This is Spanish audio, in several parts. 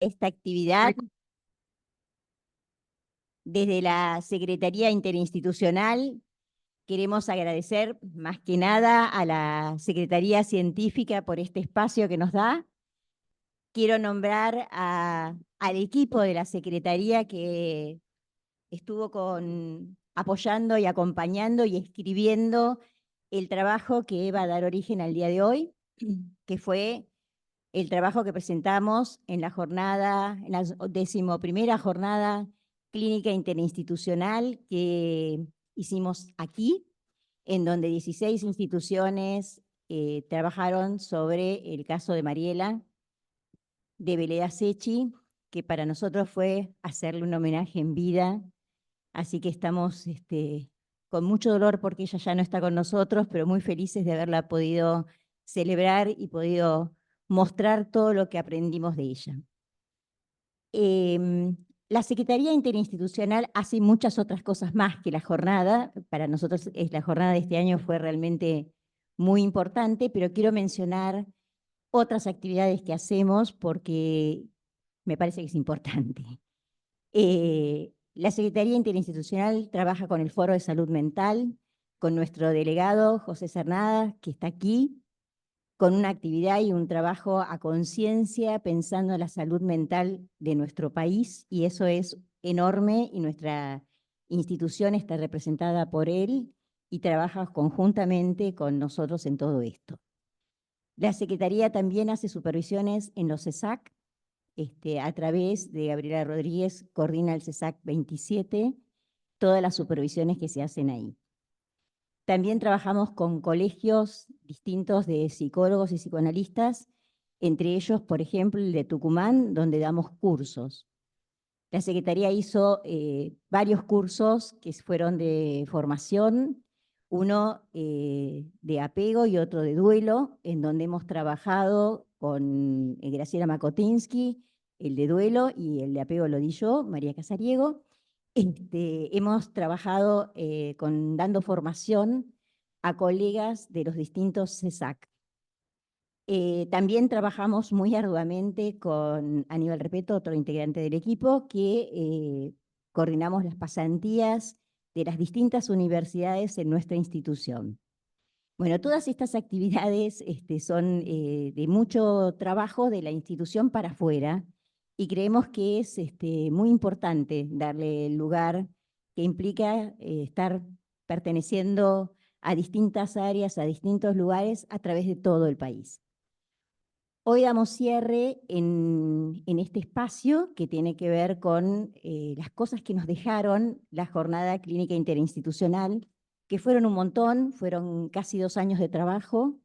esta actividad desde la Secretaría Interinstitucional. Queremos agradecer más que nada a la Secretaría Científica por este espacio que nos da. Quiero nombrar al equipo de la Secretaría que estuvo apoyando y acompañando y escribiendo el trabajo que va a dar origen al día de hoy, que fue el trabajo que presentamos en la 11ª jornada clínica interinstitucional que hicimos aquí, en donde 16 instituciones trabajaron sobre el caso de Mariela de Veleda Secchi, que para nosotros fue hacerle un homenaje en vida. Así que estamos con mucho dolor porque ella ya no está con nosotros, pero muy felices de haberla podido celebrar y podido mostrar todo lo que aprendimos de ella. La Secretaría Interinstitucional hace muchas otras cosas más que la jornada. Para nosotros la jornada de este año fue realmente muy importante, pero quiero mencionar otras actividades que hacemos porque me parece que es importante. La Secretaría Interinstitucional trabaja con el Foro de Salud Mental, con nuestro delegado José Cernadas, que está aquí, con una actividad y un trabajo a conciencia pensando en la salud mental de nuestro país, y eso es enorme, y nuestra institución está representada por él y trabaja conjuntamente con nosotros en todo esto. La Secretaría también hace supervisiones en los CESAC, a través de Gabriela Rodríguez, coordina el CESAC 27, todas las supervisiones que se hacen ahí. También trabajamos con colegios distintos de psicólogos y psicoanalistas, entre ellos, por ejemplo, el de Tucumán, donde damos cursos. La Secretaría hizo varios cursos que fueron de formación, uno de apego y otro de duelo, en donde hemos trabajado con Graciela Makotinsky, el de duelo, y el de apego lo di yo, María Casariego. Hemos trabajado dando formación a colegas de los distintos CESAC. También trabajamos muy arduamente con Aníbal Repeto, otro integrante del equipo, que coordinamos las pasantías de las distintas universidades en nuestra institución. Bueno, todas estas actividades son de mucho trabajo de la institución para afuera, y creemos que es muy importante darle el lugar que implica estar perteneciendo a distintas áreas, a distintos lugares a través de todo el país. Hoy damos cierre en este espacio que tiene que ver con las cosas que nos dejaron la jornada clínica interinstitucional, que fueron un montón, fueron casi 2 años de trabajo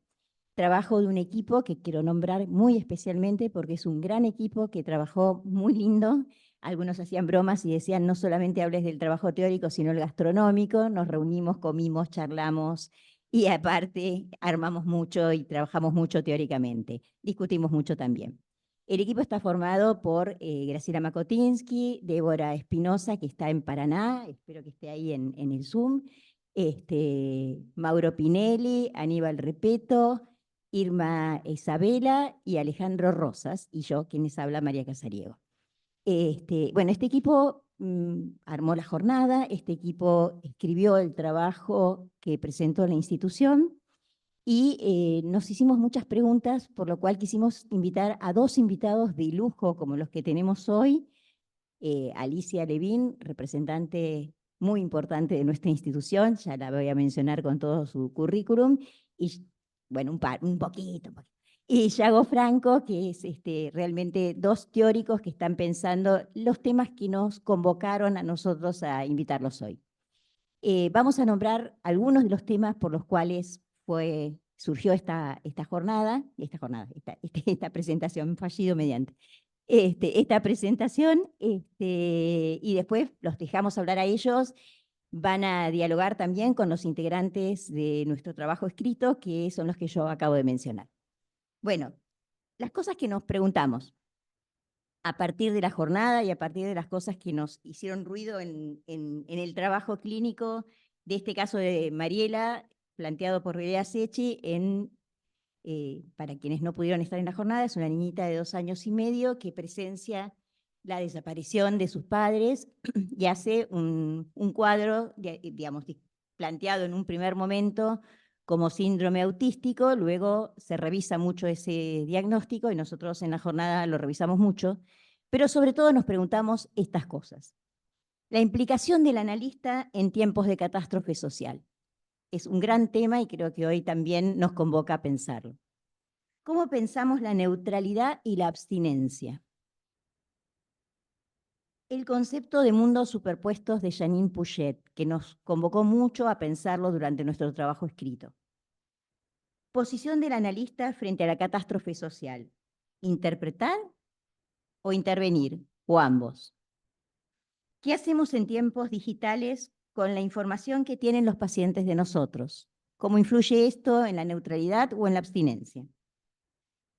de un equipo que quiero nombrar muy especialmente porque es un gran equipo que trabajó muy lindo. Algunos hacían bromas y decían, no solamente hables del trabajo teórico, sino el gastronómico. Nos reunimos, comimos, charlamos y aparte armamos mucho y trabajamos mucho teóricamente. Discutimos mucho también. El equipo está formado por Graciela Makotinsky, Débora Espinosa, que está en Paraná, espero que esté ahí en el Zoom, Mauro Pinelli, Aníbal Repeto, Irma Isabela y Alejandro Rosas, y yo, quienes habla, María Casariego. Bueno, este equipo armó la jornada, este equipo escribió el trabajo que presentó la institución y nos hicimos muchas preguntas, por lo cual quisimos invitar a 2 invitados de lujo como los que tenemos hoy. Alicia Levín, representante muy importante de nuestra institución, ya la voy a mencionar con todo su currículum, y bueno, un poquito. Y Yago Franco, que es realmente 2 teóricos que están pensando los temas que nos convocaron a nosotros a invitarlos hoy. Vamos a nombrar algunos de los temas por los cuales surgió esta presentación, fallido mediante. Esta presentación, y después los dejamos hablar a ellos. Van a dialogar también con los integrantes de nuestro trabajo escrito, que son los que yo acabo de mencionar. Bueno, las cosas que nos preguntamos a partir de la jornada y a partir de las cosas que nos hicieron ruido en el trabajo clínico de este caso de Mariela, planteado por Veleda Secchi en para quienes no pudieron estar en la jornada, es una niñita de 2 años y medio que presencia la desaparición de sus padres y hace un cuadro, digamos, planteado en un primer momento como síndrome autístico, luego se revisa mucho ese diagnóstico y nosotros en la jornada lo revisamos mucho, pero sobre todo nos preguntamos estas cosas. La implicación del analista en tiempos de catástrofe social. Es un gran tema y creo que hoy también nos convoca a pensarlo. ¿Cómo pensamos la neutralidad y la abstinencia? El concepto de mundos superpuestos de Janine Pouchet, que nos convocó mucho a pensarlo durante nuestro trabajo escrito. Posición del analista frente a la catástrofe social. ¿Interpretar o intervenir? O ambos. ¿Qué hacemos en tiempos digitales con la información que tienen los pacientes de nosotros? ¿Cómo influye esto en la neutralidad o en la abstinencia?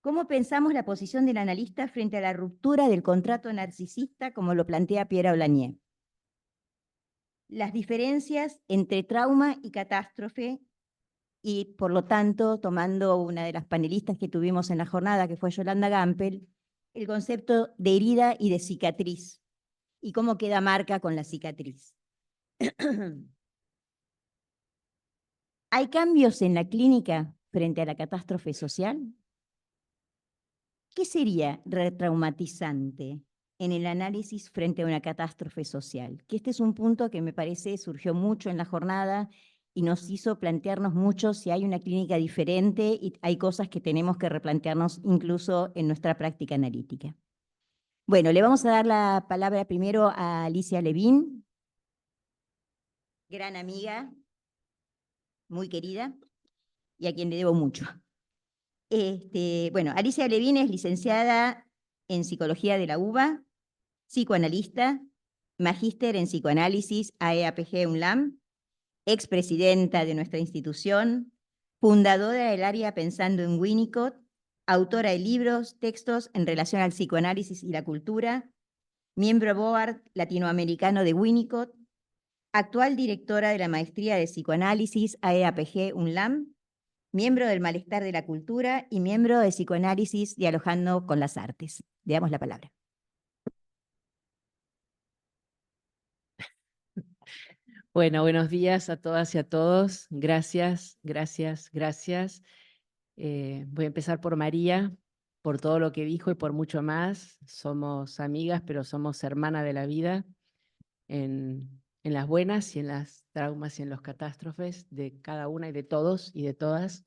¿Cómo pensamos la posición del analista frente a la ruptura del contrato narcisista, como lo plantea Pierre Aulagnier? Las diferencias entre trauma y catástrofe, y por lo tanto, tomando una de las panelistas que tuvimos en la jornada, que fue Yolanda Gampel, el concepto de herida y de cicatriz, y cómo queda marca con la cicatriz. ¿Hay cambios en la clínica frente a la catástrofe social? ¿Qué sería retraumatizante en el análisis frente a una catástrofe social? Que este es un punto que me parece surgió mucho en la jornada y nos hizo plantearnos mucho si hay una clínica diferente y hay cosas que tenemos que replantearnos incluso en nuestra práctica analítica. Bueno, le vamos a dar la palabra primero a Alicia Levin, gran amiga, muy querida, y a quien le debo mucho. Bueno, Alicia Levin es licenciada en Psicología de la UBA, psicoanalista, magíster en psicoanálisis AEAPG UNLAM, expresidenta de nuestra institución, fundadora del área Pensando en Winnicott, autora de libros, textos en relación al psicoanálisis y la cultura, miembro board latinoamericano de Winnicott, actual directora de la maestría de psicoanálisis AEAPG UNLAM, miembro del Malestar de la Cultura y miembro de Psicoanálisis Dialogando con las Artes. Le damos la palabra. Bueno, buenos días a todas y a todos. Gracias, gracias, gracias. Voy a empezar por María, por todo lo que dijo y por mucho más. Somos amigas, pero somos hermanas de la vida en las buenas y en las traumas y en los catástrofes de cada una y de todos y de todas.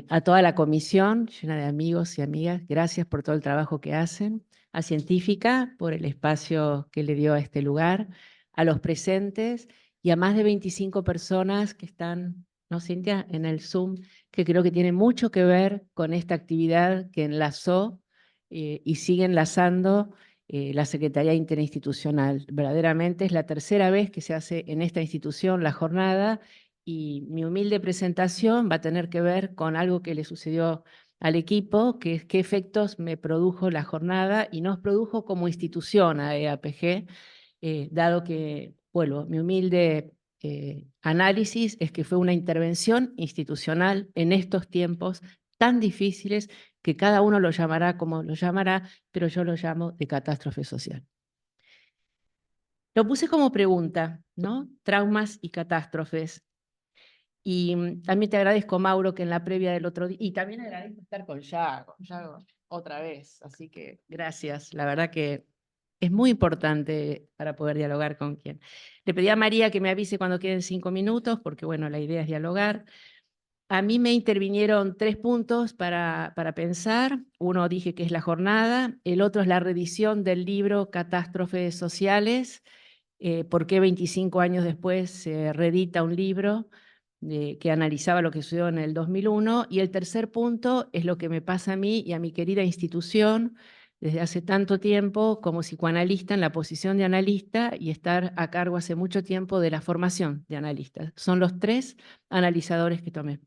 A toda la comisión, llena de amigos y amigas, gracias por todo el trabajo que hacen. A Científica, por el espacio que le dio a este lugar. A los presentes y a más de 25 personas que están, ¿no, Cintia?, en el Zoom, que creo que tiene mucho que ver con esta actividad que enlazó y sigue enlazando la Secretaría Interinstitucional. Verdaderamente es la tercera vez que se hace en esta institución la jornada y mi humilde presentación va a tener que ver con algo que le sucedió al equipo, que es qué efectos me produjo la jornada y nos produjo como institución a EAPG, dado que, vuelvo, mi humilde análisis es que fue una intervención institucional en estos tiempos tan difíciles que cada uno lo llamará como lo llamará, pero yo lo llamo de catástrofe social. Lo puse como pregunta, ¿no? Traumas y catástrofes. Y también te agradezco, Mauro, que en la previa del otro día, y también agradezco estar con Yago otra vez, así que gracias, la verdad que es muy importante para poder dialogar con quien. Le pedí a María que me avise cuando queden 5 minutos, porque bueno, la idea es dialogar. A mí me intervinieron 3 puntos para pensar. Uno dije que es la jornada, el otro es la reedición del libro Catástrofes Sociales, por qué 25 años después se reedita un libro que analizaba lo que sucedió en el 2001, y el tercer punto es lo que me pasa a mí y a mi querida institución desde hace tanto tiempo como psicoanalista en la posición de analista y estar a cargo hace mucho tiempo de la formación de analistas. Son los 3 analizadores que tomé.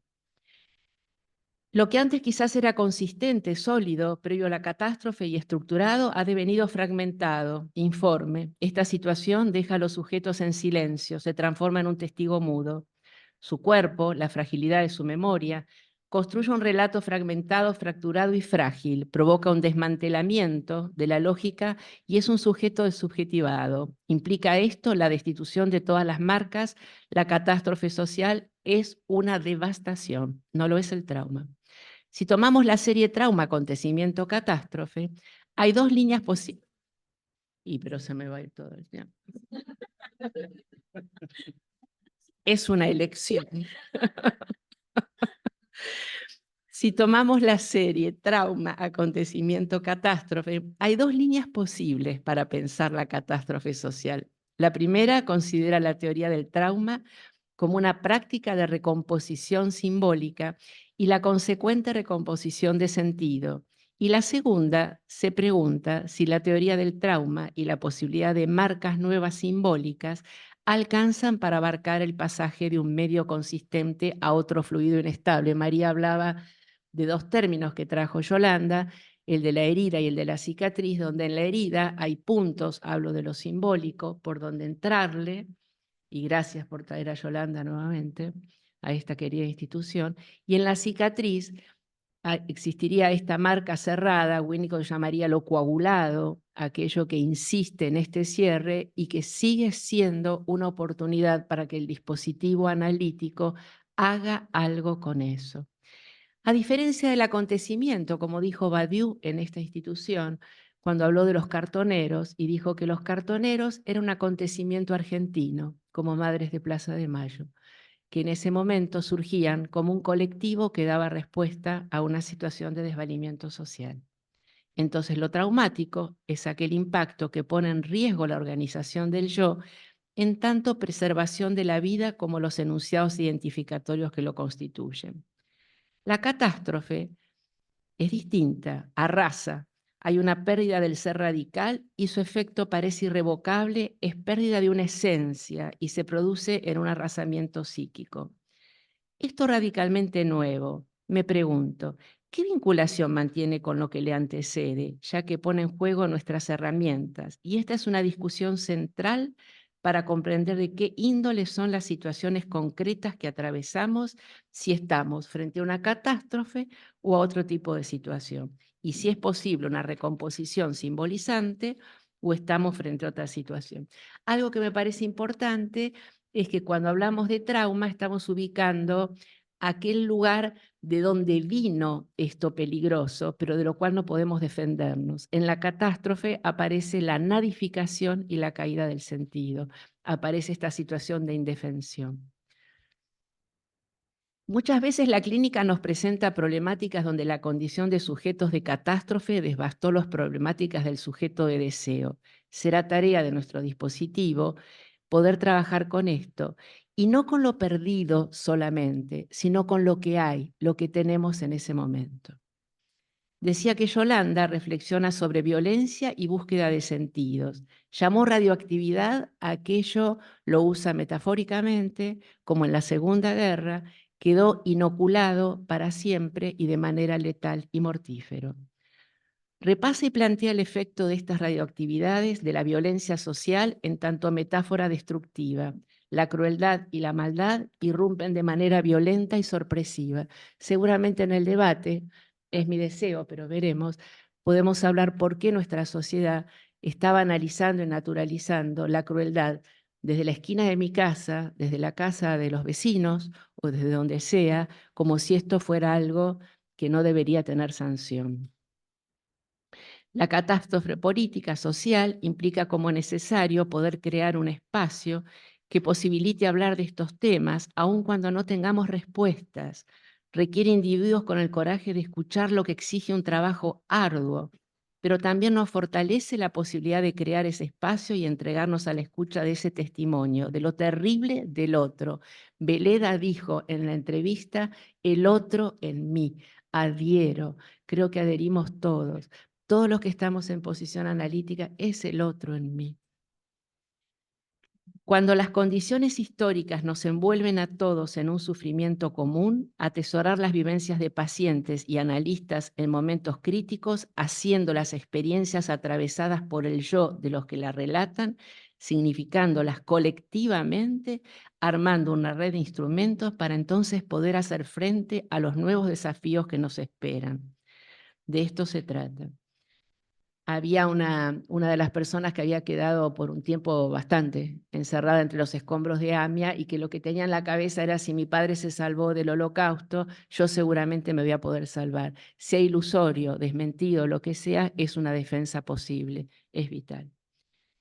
Lo que antes quizás era consistente, sólido, previo a la catástrofe y estructurado, ha devenido fragmentado, informe. Esta situación deja a los sujetos en silencio, se transforma en un testigo mudo. Su cuerpo, la fragilidad de su memoria, construye un relato fragmentado, fracturado y frágil, provoca un desmantelamiento de la lógica y es un sujeto desubjetivado. ¿Implica esto la destitución de todas las marcas? La catástrofe social es una devastación, no lo es el trauma. Si tomamos la serie trauma, acontecimiento, catástrofe, hay dos líneas posibles. Pero se me va a ir todo el tiempo. Es una elección. Si tomamos la serie trauma, acontecimiento, catástrofe, hay dos líneas posibles para pensar la catástrofe social. La primera considera la teoría del trauma como una práctica de recomposición simbólica y la consecuente recomposición de sentido. Y la segunda se pregunta si la teoría del trauma y la posibilidad de marcas nuevas simbólicas alcanzan para abarcar el pasaje de un medio consistente a otro fluido inestable. María hablaba de dos términos que trajo Yolanda, el de la herida y el de la cicatriz, donde en la herida hay puntos, hablo de lo simbólico, por donde entrarle, y gracias por traer a Yolanda nuevamente a esta querida institución, y en la cicatriz existiría esta marca cerrada, Winnicott llamaría lo coagulado, aquello que insiste en este cierre y que sigue siendo una oportunidad para que el dispositivo analítico haga algo con eso. A diferencia del acontecimiento, como dijo Badiou en esta institución, cuando habló de los cartoneros, y dijo que los cartoneros era un acontecimiento argentino, como Madres de Plaza de Mayo, que en ese momento surgían como un colectivo que daba respuesta a una situación de desvalimiento social. Entonces, lo traumático es aquel impacto que pone en riesgo la organización del yo, en tanto preservación de la vida como los enunciados identificatorios que lo constituyen. La catástrofe es distinta, arrasa. Hay una pérdida del ser radical y su efecto parece irrevocable, es pérdida de una esencia y se produce en un arrasamiento psíquico. Esto radicalmente nuevo, me pregunto, ¿qué vinculación mantiene con lo que le antecede, ya que pone en juego nuestras herramientas? Y esta es una discusión central para comprender de qué índole son las situaciones concretas que atravesamos, si estamos frente a una catástrofe o a otro tipo de situación, y si es posible una recomposición simbolizante o estamos frente a otra situación. Algo que me parece importante es que cuando hablamos de trauma estamos ubicando aquel lugar de donde vino esto peligroso, pero de lo cual no podemos defendernos. En la catástrofe aparece la nadificación y la caída del sentido. Aparece esta situación de indefensión. Muchas veces la clínica nos presenta problemáticas donde la condición de sujetos de catástrofe devastó las problemáticas del sujeto de deseo. Será tarea de nuestro dispositivo poder trabajar con esto, y no con lo perdido solamente, sino con lo que hay, lo que tenemos en ese momento. Decía que Yolanda reflexiona sobre violencia y búsqueda de sentidos. Llamó radioactividad a aquello, lo usa metafóricamente, como en la Segunda Guerra, quedó inoculado para siempre y de manera letal y mortífero. Repasa y plantea el efecto de estas radioactividades de la violencia social en tanto metáfora destructiva. La crueldad y la maldad irrumpen de manera violenta y sorpresiva. Seguramente en el debate, es mi deseo, pero veremos, podemos hablar por qué nuestra sociedad estaba analizando y naturalizando la crueldad desde la esquina de mi casa, desde la casa de los vecinos o desde donde sea, como si esto fuera algo que no debería tener sanción. La catástrofe política, social, implica como necesario poder crear un espacio que posibilite hablar de estos temas, aun cuando no tengamos respuestas. Requiere individuos con el coraje de escuchar lo que exige un trabajo arduo, pero también nos fortalece la posibilidad de crear ese espacio y entregarnos a la escucha de ese testimonio, de lo terrible del otro. Veleda dijo en la entrevista, el otro en mí. Adhiero, creo que adherimos todos. Todos los que estamos en posición analítica es el otro en mí. Cuando las condiciones históricas nos envuelven a todos en un sufrimiento común, atesorar las vivencias de pacientes y analistas en momentos críticos, haciendo las experiencias atravesadas por el yo de los que la relatan, significándolas colectivamente, armando una red de instrumentos para entonces poder hacer frente a los nuevos desafíos que nos esperan. De esto se trata. Había una de las personas que había quedado por un tiempo bastante encerrada entre los escombros de AMIA y que lo que tenía en la cabeza era: si mi padre se salvó del Holocausto, yo seguramente me voy a poder salvar. Sea ilusorio, desmentido, lo que sea, es una defensa posible, es vital.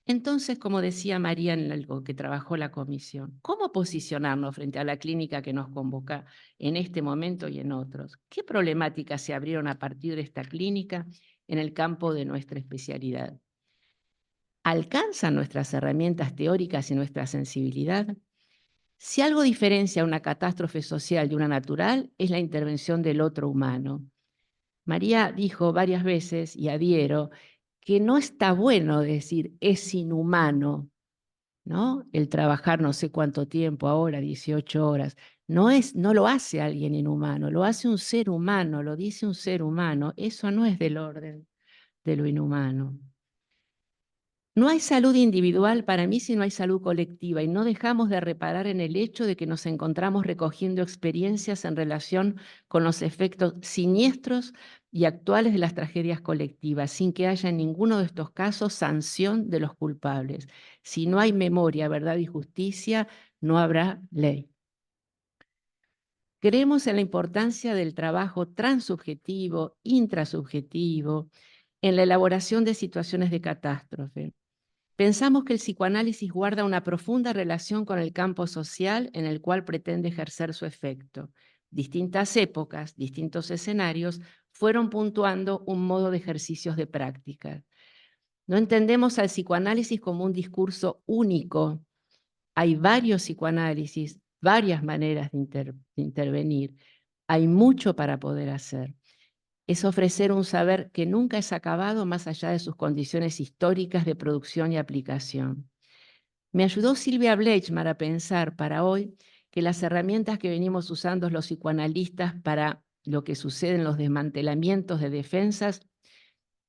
Entonces, como decía María en algo que trabajó la comisión, ¿cómo posicionarnos frente a la clínica que nos convoca en este momento y en otros? ¿Qué problemáticas se abrieron a partir de esta clínica en el campo de nuestra especialidad? ¿Alcanzan nuestras herramientas teóricas y nuestra sensibilidad? Si algo diferencia una catástrofe social de una natural, es la intervención del otro humano. María dijo varias veces, y adhiero, que no está bueno decir es inhumano, ¿no? El trabajar no sé cuánto tiempo ahora, 18 horas. No lo hace alguien inhumano, lo hace un ser humano, lo dice un ser humano. Eso no es del orden de lo inhumano. No hay salud individual para mí si no hay salud colectiva, y no dejamos de reparar en el hecho de que nos encontramos recogiendo experiencias en relación con los efectos siniestros y actuales de las tragedias colectivas, sin que haya en ninguno de estos casos sanción de los culpables. Si no hay memoria, verdad y justicia, no habrá ley. Creemos en la importancia del trabajo transubjetivo, intrasubjetivo, en la elaboración de situaciones de catástrofe. Pensamos que el psicoanálisis guarda una profunda relación con el campo social en el cual pretende ejercer su efecto. Distintas épocas, distintos escenarios fueron puntuando un modo de ejercicios de práctica. No entendemos al psicoanálisis como un discurso único. Hay varios psicoanálisis, varias maneras de intervenir. Hay mucho para poder hacer. Es ofrecer un saber que nunca es acabado más allá de sus condiciones históricas de producción y aplicación. Me ayudó Silvia Bleichmar a pensar para hoy que las herramientas que venimos usando los psicoanalistas para lo que sucede en los desmantelamientos de defensas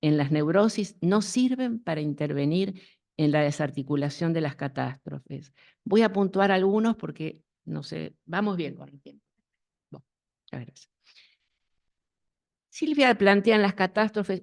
en las neurosis no sirven para intervenir en la desarticulación de las catástrofes. Voy a puntuar algunos porque, no sé, vamos bien con el tiempo. Bueno, muchas gracias. Silvia plantea en las catástrofes,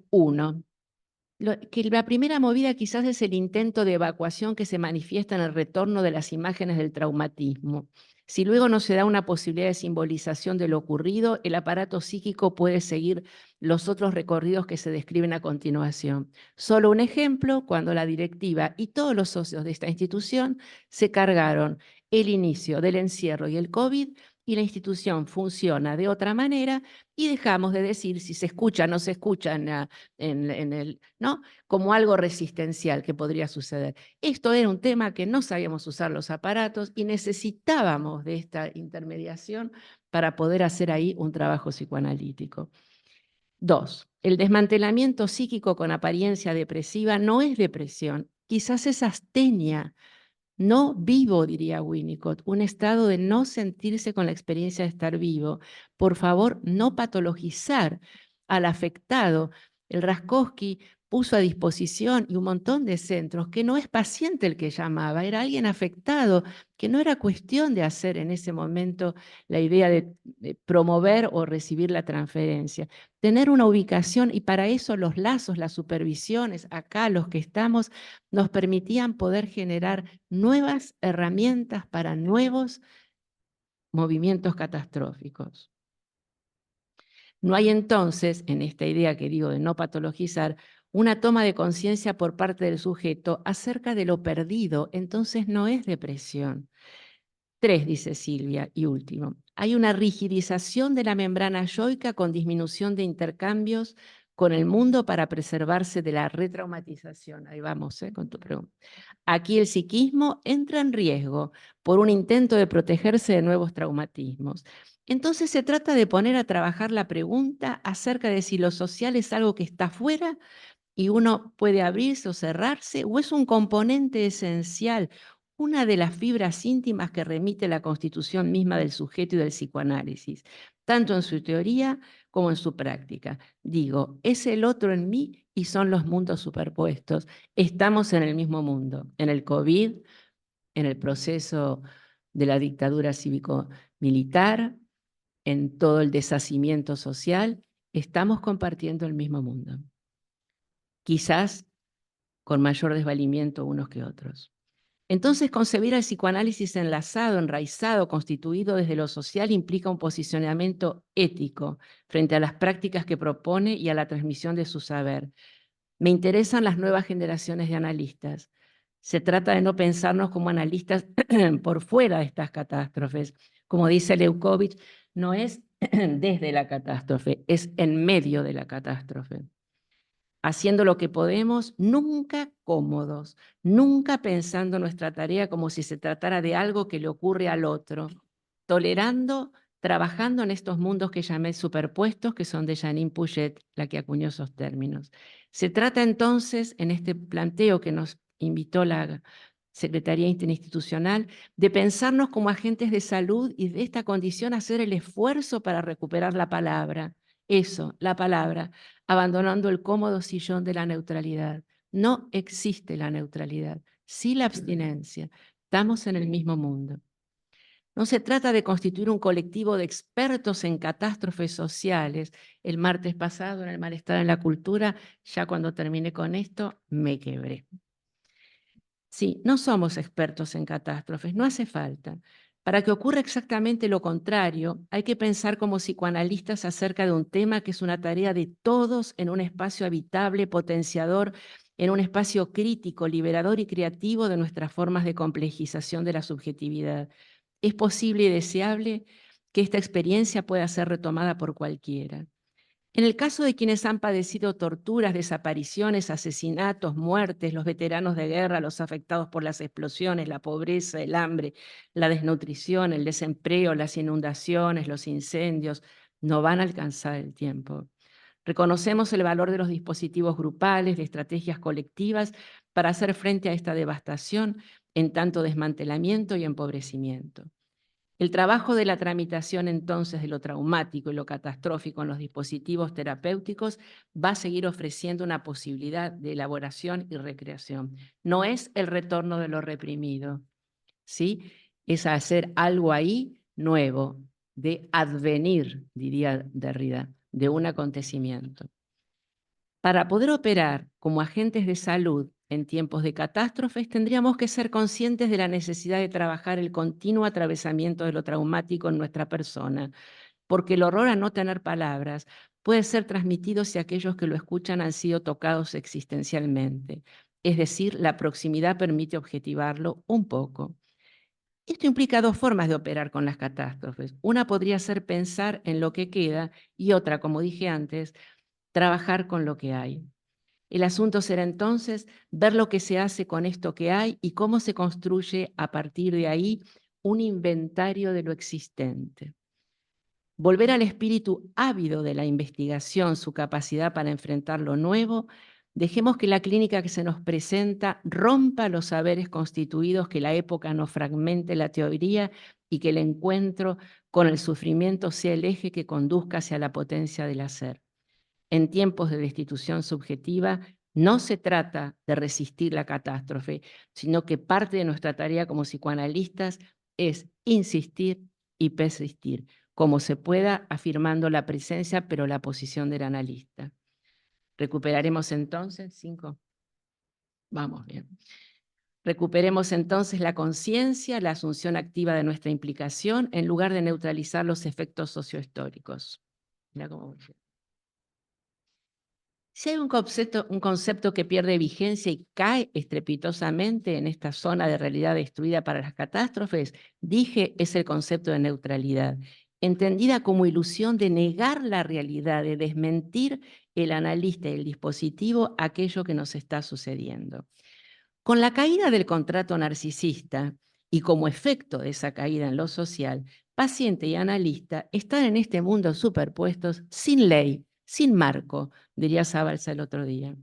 que la primera movida quizás es el intento de evacuación que se manifiesta en el retorno de las imágenes del traumatismo. Si luego no se da una posibilidad de simbolización de lo ocurrido, el aparato psíquico puede seguir los otros recorridos que se describen a continuación. Solo un ejemplo: cuando la directiva y todos los socios de esta institución se cargaron el inicio del encierro y el COVID, y la institución funciona de otra manera, y dejamos de decir si se escucha o no se escucha ¿no? Como algo resistencial que podría suceder. Esto era un tema que no sabíamos usar los aparatos y necesitábamos de esta intermediación para poder hacer ahí un trabajo psicoanalítico. 2. El desmantelamiento psíquico con apariencia depresiva no es depresión, quizás es astenia. No vivo, diría Winnicott, un estado de no sentirse con la experiencia de estar vivo. Por favor, no patologizar al afectado. El Raskowski puso a disposición y un montón de centros que no es paciente el que llamaba, era alguien afectado, que no era cuestión de hacer en ese momento la idea de promover o recibir la transferencia. Tener una ubicación, y para eso los lazos, las supervisiones, acá los que estamos, nos permitían poder generar nuevas herramientas para nuevos movimientos catastróficos. No hay entonces, en esta idea que digo de no patologizar, una toma de conciencia por parte del sujeto acerca de lo perdido, entonces no es depresión. 3, dice Silvia, y último, hay una rigidización de la membrana yoica con disminución de intercambios con el mundo para preservarse de la retraumatización. Ahí vamos, con tu pregunta. Aquí el psiquismo entra en riesgo por un intento de protegerse de nuevos traumatismos. Entonces se trata de poner a trabajar la pregunta acerca de si lo social es algo que está fuera y uno puede abrirse o cerrarse, o es un componente esencial, una de las fibras íntimas que remite la constitución misma del sujeto y del psicoanálisis, tanto en su teoría como en su práctica. Digo, es el otro en mí y son los mundos superpuestos. Estamos en el mismo mundo, en el COVID, en el proceso de la dictadura cívico-militar, en todo el deshacimiento social, estamos compartiendo el mismo mundo. Quizás con mayor desvalimiento unos que otros. Entonces, concebir el psicoanálisis enlazado, enraizado, constituido desde lo social implica un posicionamiento ético frente a las prácticas que propone y a la transmisión de su saber. Me interesan las nuevas generaciones de analistas. Se trata de no pensarnos como analistas por fuera de estas catástrofes. Como dice Leukovich, no es desde la catástrofe, es en medio de la catástrofe. Haciendo lo que podemos, nunca cómodos, nunca pensando nuestra tarea como si se tratara de algo que le ocurre al otro, tolerando, trabajando en estos mundos que llamé superpuestos, que son de Janine Puget, la que acuñó esos términos. Se trata entonces, en este planteo que nos invitó la Secretaría Interinstitucional, de pensarnos como agentes de salud y de esta condición hacer el esfuerzo para recuperar la palabra. Eso, la palabra, abandonando el cómodo sillón de la neutralidad. No existe la neutralidad, sí la abstinencia. Estamos en el mismo mundo. No se trata de constituir un colectivo de expertos en catástrofes sociales. El martes pasado, en el malestar en la cultura, ya cuando terminé con esto, me quebré. Sí, no somos expertos en catástrofes, no hace falta. Para que ocurra exactamente lo contrario, hay que pensar como psicoanalistas acerca de un tema que es una tarea de todos en un espacio habitable, potenciador, en un espacio crítico, liberador y creativo de nuestras formas de complejización de la subjetividad. Es posible y deseable que esta experiencia pueda ser retomada por cualquiera. En el caso de quienes han padecido torturas, desapariciones, asesinatos, muertes, los veteranos de guerra, los afectados por las explosiones, la pobreza, el hambre, la desnutrición, el desempleo, las inundaciones, los incendios, no van a alcanzar el tiempo. Reconocemos el valor de los dispositivos grupales, de estrategias colectivas para hacer frente a esta devastación en tanto desmantelamiento y empobrecimiento. El trabajo de la tramitación entonces de lo traumático y lo catastrófico en los dispositivos terapéuticos va a seguir ofreciendo una posibilidad de elaboración y recreación. No es el retorno de lo reprimido, ¿sí? Es hacer algo ahí nuevo, de advenir, diría Derrida, de un acontecimiento. Para poder operar como agentes de salud en tiempos de catástrofes, tendríamos que ser conscientes de la necesidad de trabajar el continuo atravesamiento de lo traumático en nuestra persona, porque el horror a no tener palabras puede ser transmitido si aquellos que lo escuchan han sido tocados existencialmente. Es decir, la proximidad permite objetivarlo un poco. Esto implica dos formas de operar con las catástrofes. Una podría ser pensar en lo que queda y otra, como dije antes, trabajar con lo que hay. El asunto será entonces ver lo que se hace con esto que hay y cómo se construye a partir de ahí un inventario de lo existente. Volver al espíritu ávido de la investigación, su capacidad para enfrentar lo nuevo, dejemos que la clínica que se nos presenta rompa los saberes constituidos, que la época no fragmente la teoría y que el encuentro con el sufrimiento sea el eje que conduzca hacia la potencia del hacer. En tiempos de destitución subjetiva, no se trata de resistir la catástrofe, sino que parte de nuestra tarea como psicoanalistas es insistir y persistir, como se pueda, afirmando la presencia, pero la posición del analista. Recuperaremos entonces, 5. Vamos bien. Recuperemos entonces la conciencia, la asunción activa de nuestra implicación, en lugar de neutralizar los efectos sociohistóricos. Mira cómo voy. Si hay un concepto que pierde vigencia y cae estrepitosamente en esta zona de realidad destruida para las catástrofes, dije, es el concepto de neutralidad, entendida como ilusión de negar la realidad, de desmentir el analista y el dispositivo aquello que nos está sucediendo. Con la caída del contrato narcisista y como efecto de esa caída en lo social, paciente y analista están en este mundo superpuestos sin ley, sin marco, diría Sábalza el otro día.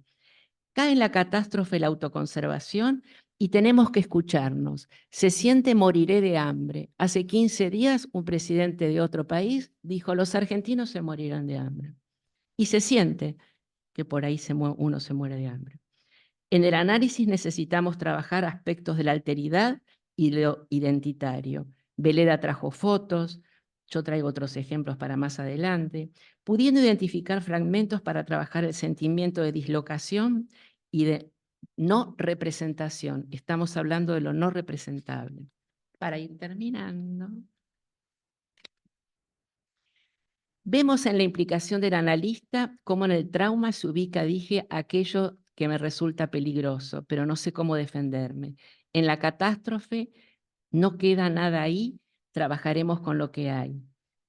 Cae en la catástrofe la autoconservación y tenemos que escucharnos. Se siente moriré de hambre. Hace 15 días un presidente de otro país dijo, los argentinos se morirán de hambre. Y se siente que por ahí uno se muere de hambre. En el análisis necesitamos trabajar aspectos de la alteridad y lo identitario. Veleda trajo fotos, yo traigo otros ejemplos para más adelante, pudiendo identificar fragmentos para trabajar el sentimiento de dislocación y de no representación. Estamos hablando de lo no representable. Para ir terminando. Vemos en la implicación del analista cómo en el trauma se ubica, dije, aquello que me resulta peligroso, pero no sé cómo defenderme. En la catástrofe no queda nada ahí, trabajaremos con lo que hay.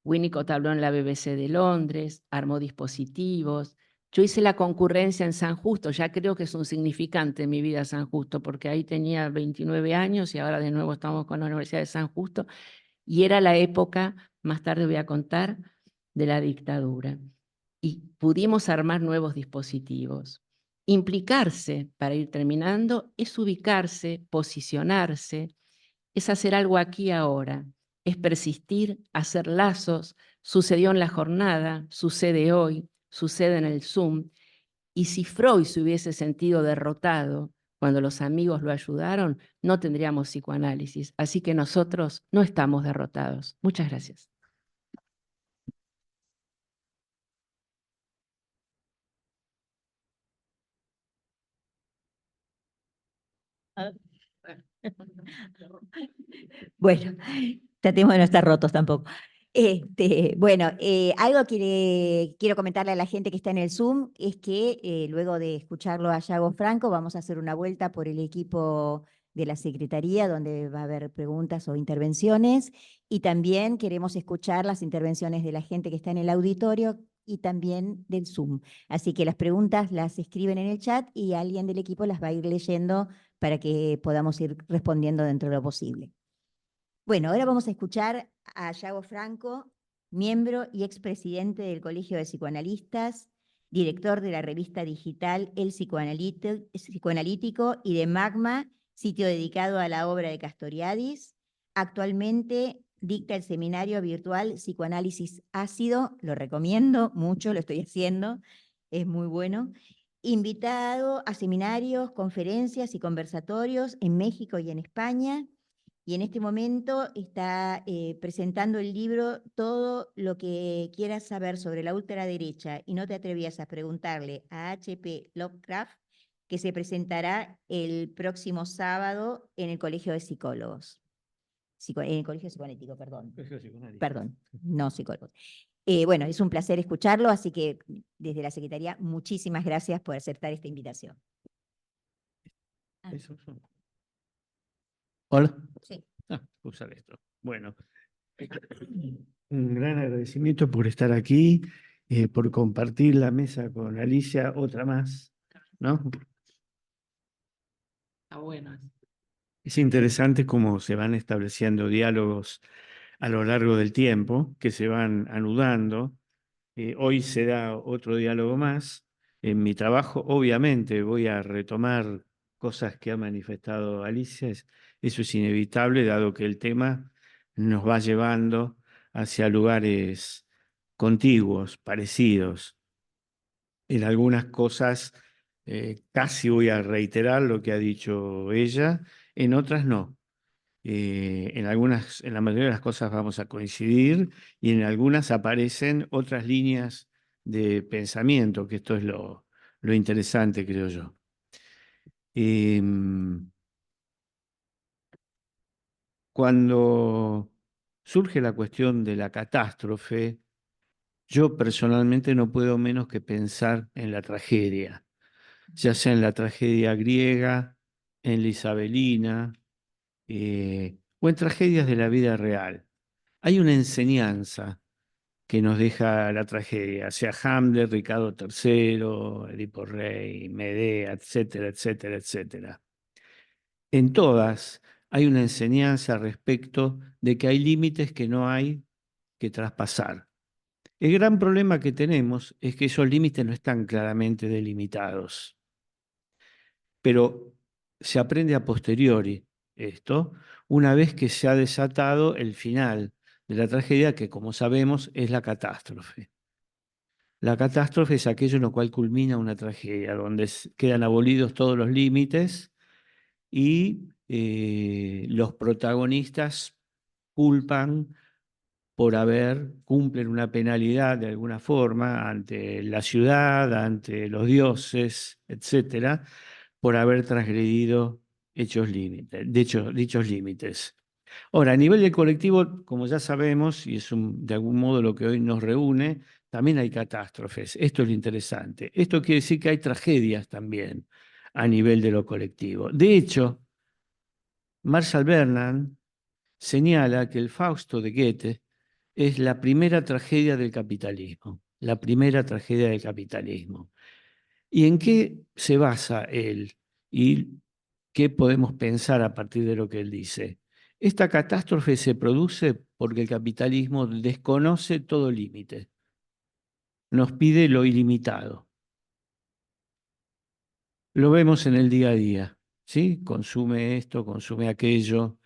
Winnicott habló en la BBC de Londres, armó dispositivos. Yo hice la concurrencia en San Justo, ya creo que es un significante en mi vida San Justo, porque ahí tenía 29 años y ahora de nuevo estamos con la Universidad de San Justo, y era la época, más tarde voy a contar, de la dictadura. Y pudimos armar nuevos dispositivos. Implicarse, para ir terminando, es ubicarse, posicionarse, es hacer algo aquí ahora, es persistir, hacer lazos, sucedió en la jornada, sucede hoy, sucede en el Zoom, y si Freud se hubiese sentido derrotado cuando los amigos lo ayudaron, no tendríamos psicoanálisis. Así que nosotros no estamos derrotados. Muchas gracias. Bueno, tratemos de no estar rotos tampoco. Bueno, algo que quiero comentarle a la gente que está en el Zoom es que luego de escucharlo a Yago Franco, vamos a hacer una vuelta por el equipo de la Secretaría, donde va a haber preguntas o intervenciones, y también queremos escuchar las intervenciones de la gente que está en el auditorio y también del Zoom. Así que las preguntas las escriben en el chat y alguien del equipo las va a ir leyendo para que podamos ir respondiendo dentro de lo posible. Bueno, ahora vamos a escuchar a Yago Franco, miembro y expresidente del Colegio de Psicoanalistas, director de la revista digital El Psicoanalítico y de Magma, sitio dedicado a la obra de Castoriadis. Actualmente dicta el seminario virtual Psicoanálisis Ácido, lo recomiendo mucho, lo estoy haciendo, es muy bueno. Invitado a seminarios, conferencias y conversatorios en México y en España, y en este momento está presentando el libro Todo lo que quieras saber sobre la ultraderecha y no te atrevías a preguntarle a H.P. Lovecraft, que se presentará el próximo sábado en el Colegio de Psicólogos. En el Colegio Psicoanalítico, perdón. Perdón, no psicólogos. Bueno, es un placer escucharlo, así que desde la Secretaría, muchísimas gracias por aceptar esta invitación. Hola. Sí. Usar esto. Bueno, un gran agradecimiento por estar aquí, por compartir la mesa con Alicia, otra más, ¿no? Está bueno. Es interesante cómo se van estableciendo diálogos a lo largo del tiempo, que se van anudando. Hoy se da otro diálogo más. En mi trabajo, obviamente, voy a retomar cosas que ha manifestado Alicia. Eso es inevitable, dado que el tema nos va llevando hacia lugares contiguos, parecidos. En algunas cosas casi voy a reiterar lo que ha dicho ella, en otras no. En la mayoría de las cosas vamos a coincidir y en algunas aparecen otras líneas de pensamiento, que esto es lo interesante, creo yo. Cuando surge la cuestión de la catástrofe, yo personalmente no puedo menos que pensar en la tragedia, ya sea en la tragedia griega, en la isabelina, o en tragedias de la vida real. Hay una enseñanza que nos deja la tragedia, sea Hamlet, Ricardo III, Edipo Rey, Medea, etcétera, etcétera, etcétera. En todas hay una enseñanza respecto de que hay límites que no hay que traspasar. El gran problema que tenemos es que esos límites no están claramente delimitados, pero se aprende a posteriori esto, una vez que se ha desatado el final de la tragedia, que como sabemos es la catástrofe. La catástrofe es aquello en lo cual culmina una tragedia, donde quedan abolidos todos los límites y los protagonistas culpan cumplen una penalidad de alguna forma ante la ciudad, ante los dioses, etcétera, por haber transgredido dichos límites. Ahora, a nivel del colectivo, como ya sabemos, y es de algún modo lo que hoy nos reúne, también hay catástrofes. Esto es lo interesante. Esto quiere decir que hay tragedias también a nivel de lo colectivo. De hecho, Marshall Bernard señala que el Fausto de Goethe es la primera tragedia del capitalismo, la primera tragedia del capitalismo. ¿Y en qué se basa él? ¿Y qué podemos pensar a partir de lo que él dice? Esta catástrofe se produce porque el capitalismo desconoce todo límite, nos pide lo ilimitado. Lo vemos en el día a día, ¿sí? Consume esto, consume aquello,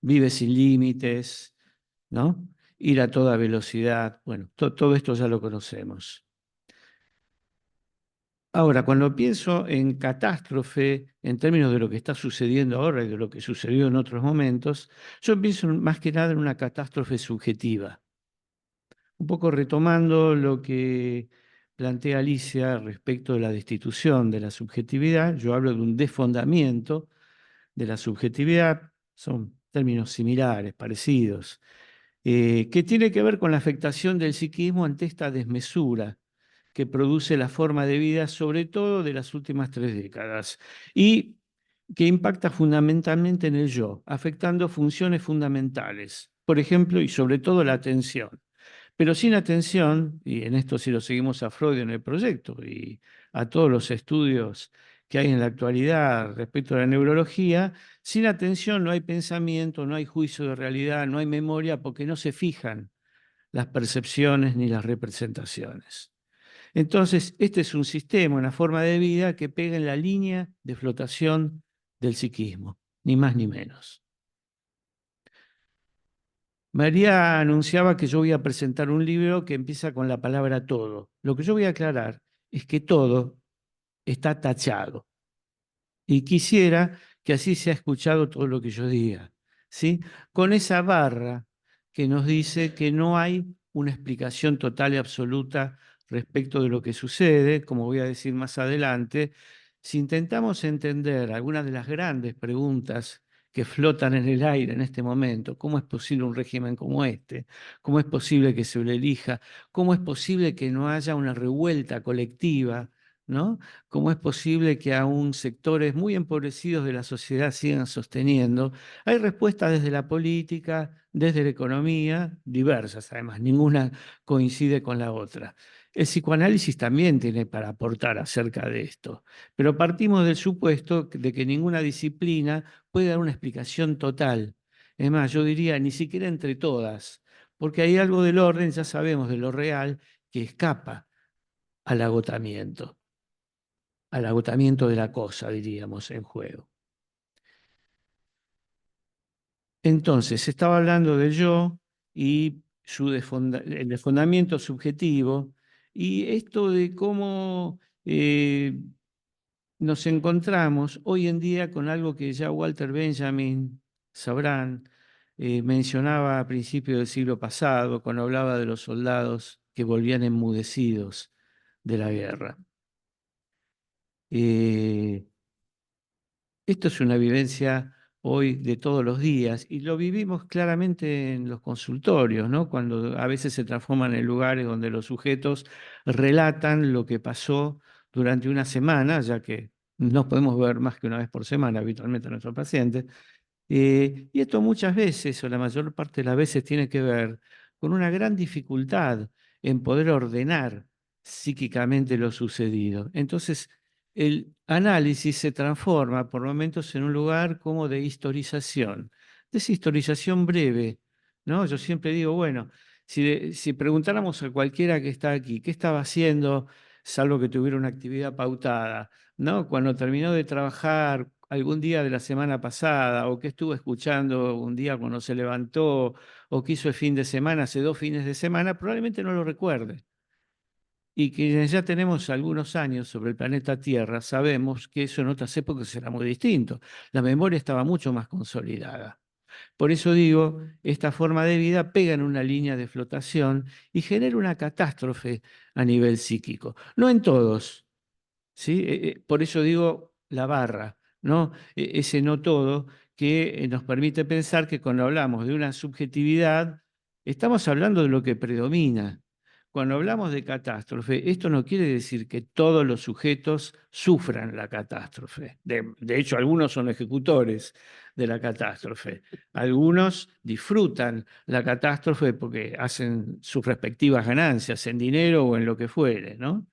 vive sin límites, ¿no? Ir a toda velocidad, bueno, todo esto ya lo conocemos. Ahora, cuando pienso en catástrofe, en términos de lo que está sucediendo ahora y de lo que sucedió en otros momentos, yo pienso más que nada en una catástrofe subjetiva. Un poco retomando lo que plantea Alicia respecto de la destitución de la subjetividad, yo hablo de un desfondamiento de la subjetividad, son términos similares, parecidos, que tiene que ver con la afectación del psiquismo ante esta desmesura que produce la forma de vida, sobre todo de las últimas 3 décadas, y que impacta fundamentalmente en el yo, afectando funciones fundamentales, por ejemplo, y sobre todo la atención. Pero sin atención, y en esto sí lo seguimos a Freud en el proyecto y a todos los estudios que hay en la actualidad respecto a la neurología, sin atención no hay pensamiento, no hay juicio de realidad, no hay memoria, porque no se fijan las percepciones ni las representaciones. Entonces, este es un sistema, una forma de vida que pega en la línea de flotación del psiquismo, ni más ni menos. María anunciaba que yo voy a presentar un libro que empieza con la palabra todo. Lo que yo voy a aclarar es que todo está tachado. Y quisiera que así sea escuchado todo lo que yo diga, ¿sí? Con esa barra que nos dice que no hay una explicación total y absoluta respecto de lo que sucede, como voy a decir más adelante. Si intentamos entender algunas de las grandes preguntas que flotan en el aire en este momento, ¿cómo es posible un régimen como este? ¿Cómo es posible que se lo elija? ¿Cómo es posible que no haya una revuelta colectiva? ¿No? ¿Cómo es posible que aún sectores muy empobrecidos de la sociedad sigan sosteniendo? Hay respuestas desde la política, desde la economía, diversas además, ninguna coincide con la otra. El psicoanálisis también tiene para aportar acerca de esto, pero partimos del supuesto de que ninguna disciplina puede dar una explicación total. Es más, yo diría ni siquiera entre todas, porque hay algo del orden, ya sabemos, de lo real, que escapa al agotamiento de la cosa, diríamos, en juego. Entonces, se estaba hablando del yo y el desfondamiento subjetivo, y esto de cómo nos encontramos hoy en día con algo que ya Walter Benjamin sabrán, mencionaba a principios del siglo pasado, cuando hablaba de los soldados que volvían enmudecidos de la guerra. Esto es una vivencia hoy de todos los días y lo vivimos claramente en los consultorios, ¿no? Cuando a veces se transforman en lugares donde los sujetos relatan lo que pasó durante una semana, ya que no podemos ver más que una vez por semana habitualmente a nuestros pacientes. Y esto muchas veces, o la mayor parte de las veces, tiene que ver con una gran dificultad en poder ordenar psíquicamente lo sucedido. Entonces, el análisis se transforma por momentos en un lugar como de historización, de esa historización breve, ¿no? Yo siempre digo, bueno, si preguntáramos a cualquiera que está aquí, ¿qué estaba haciendo, salvo que tuviera una actividad pautada? ¿No? Cuando terminó de trabajar algún día de la semana pasada, o qué estuvo escuchando un día cuando se levantó, o qué hizo el fin de semana, hace 2 fines de semana, probablemente no lo recuerde. y quienes ya tenemos algunos años sobre el planeta Tierra, sabemos que eso en otras épocas era muy distinto. La memoria estaba mucho más consolidada. Por eso digo, esta forma de vida pega en una línea de flotación y genera una catástrofe a nivel psíquico. No en todos, ¿sí? Por eso digo la barra, ¿no? Ese no todo que nos permite pensar que cuando hablamos de una subjetividad, estamos hablando de lo que predomina. Cuando hablamos de catástrofe, esto no quiere decir que todos los sujetos sufran la catástrofe. De hecho, algunos son ejecutores de la catástrofe. Algunos disfrutan la catástrofe porque hacen sus respectivas ganancias en dinero o en lo que fuere, ¿no?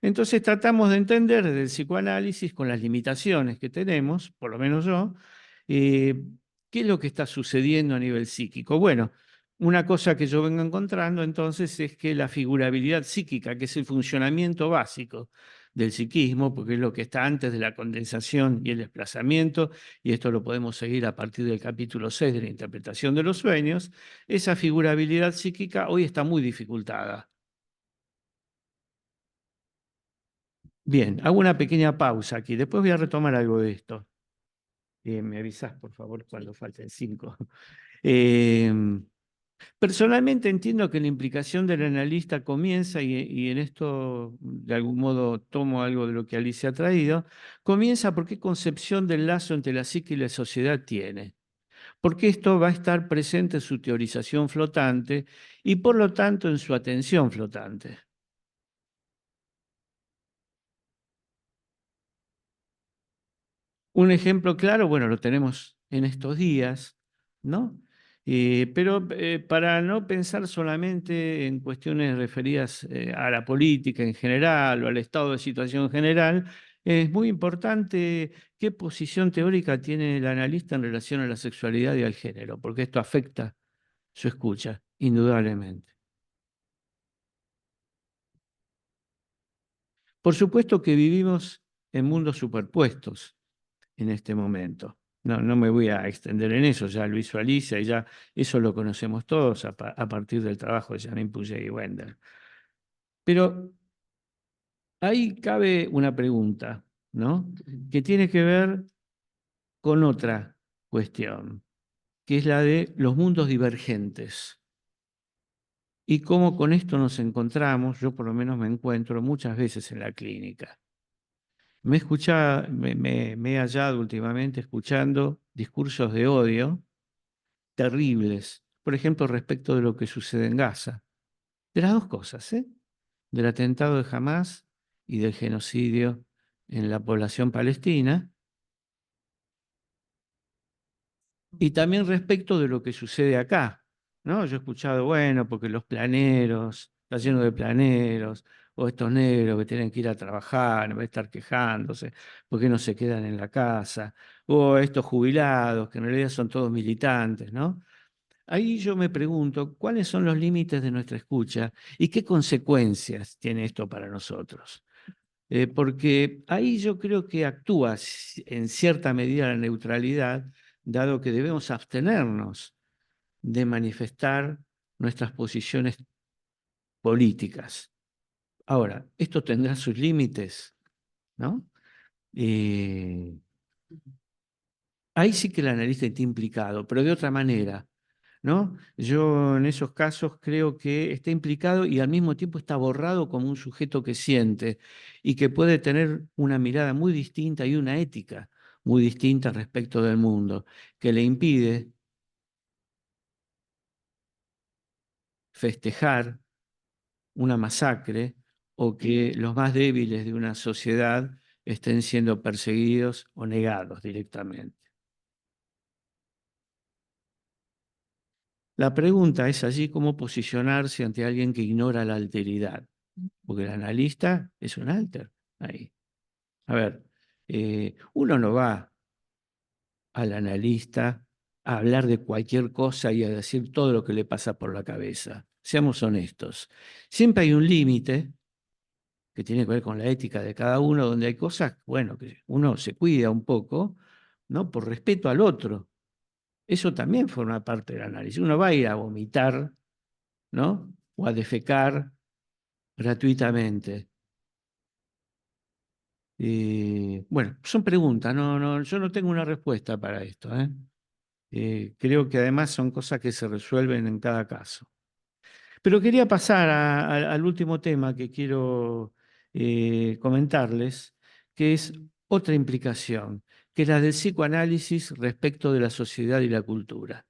Entonces tratamos de entender desde el psicoanálisis, con las limitaciones que tenemos, por lo menos yo, qué es lo que está sucediendo a nivel psíquico. Bueno, una cosa que yo vengo encontrando entonces es que la figurabilidad psíquica, que es el funcionamiento básico del psiquismo, porque es lo que está antes de la condensación y el desplazamiento, y esto lo podemos seguir a partir del capítulo 6 de la interpretación de los sueños, esa figurabilidad psíquica hoy está muy dificultada. Bien, hago una pequeña pausa aquí. Después voy a retomar algo de esto. Me avisás, por favor, cuando falten 5. Personalmente entiendo que la implicación del analista comienza, y en esto de algún modo tomo algo de lo que Alicia ha traído, comienza por qué concepción del lazo entre la psique y la sociedad tiene. Porque esto va a estar presente en su teorización flotante y por lo tanto en su atención flotante. Un ejemplo claro, bueno, lo tenemos en estos días, ¿no? Pero para no pensar solamente en cuestiones referidas a la política en general o al estado de situación general, es muy importante qué posición teórica tiene el analista en relación a la sexualidad y al género, porque esto afecta su escucha, indudablemente. Por supuesto que vivimos en mundos superpuestos en este momento. No me voy a extender en eso, ya lo hizo Alicia y ya eso lo conocemos todos a partir del trabajo de Janine Puget y Wendell. Pero ahí cabe una pregunta, ¿no? Que tiene que ver con otra cuestión, que es la de los mundos divergentes. Y cómo con esto nos encontramos, yo por lo menos me encuentro muchas veces en la clínica. Me he hallado últimamente escuchando discursos de odio terribles, por ejemplo, respecto de lo que sucede en Gaza. De las dos cosas, ¿eh? Del atentado de Hamás y del genocidio en la población palestina, y también respecto de lo que sucede acá, ¿no? Yo he escuchado, bueno, porque los planeros, está lleno de planeros, o estos negros que tienen que ir a trabajar, en vez de estar quejándose, ¿por qué no se quedan en la casa? O estos jubilados, que en realidad son todos militantes, ¿no? Ahí yo me pregunto, ¿cuáles son los límites de nuestra escucha y qué consecuencias tiene esto para nosotros? Porque ahí yo creo que actúa en cierta medida la neutralidad, dado que debemos abstenernos de manifestar nuestras posiciones políticas. Ahora, esto tendrá sus límites, ¿no? Eh, Ahí sí que el analista está implicado, pero de otra manera, ¿no? Yo en esos casos creo que está implicado y al mismo tiempo está borrado como un sujeto que siente y que puede tener una mirada muy distinta y una ética muy distinta respecto del mundo, que le impide festejar una masacre o que los más débiles de una sociedad estén siendo perseguidos o negados directamente. La pregunta es allí cómo posicionarse ante alguien que ignora la alteridad, porque el analista es un alter ahí. A ver, uno no va al analista a hablar de cualquier cosa y a decir todo lo que le pasa por la cabeza. Seamos honestos. Siempre hay un límite que tiene que ver con la ética de cada uno, donde hay cosas, bueno, que uno se cuida un poco, ¿no? Por respeto al otro. Eso también forma parte del análisis. Uno va a ir a vomitar, ¿no? O a defecar gratuitamente. Bueno, son preguntas, yo no tengo una respuesta para esto, ¿eh? Creo que además son cosas que se resuelven en cada caso. Pero quería pasar al último tema que quiero comentarles, que es otra implicación, que es la del psicoanálisis respecto de la sociedad y la cultura.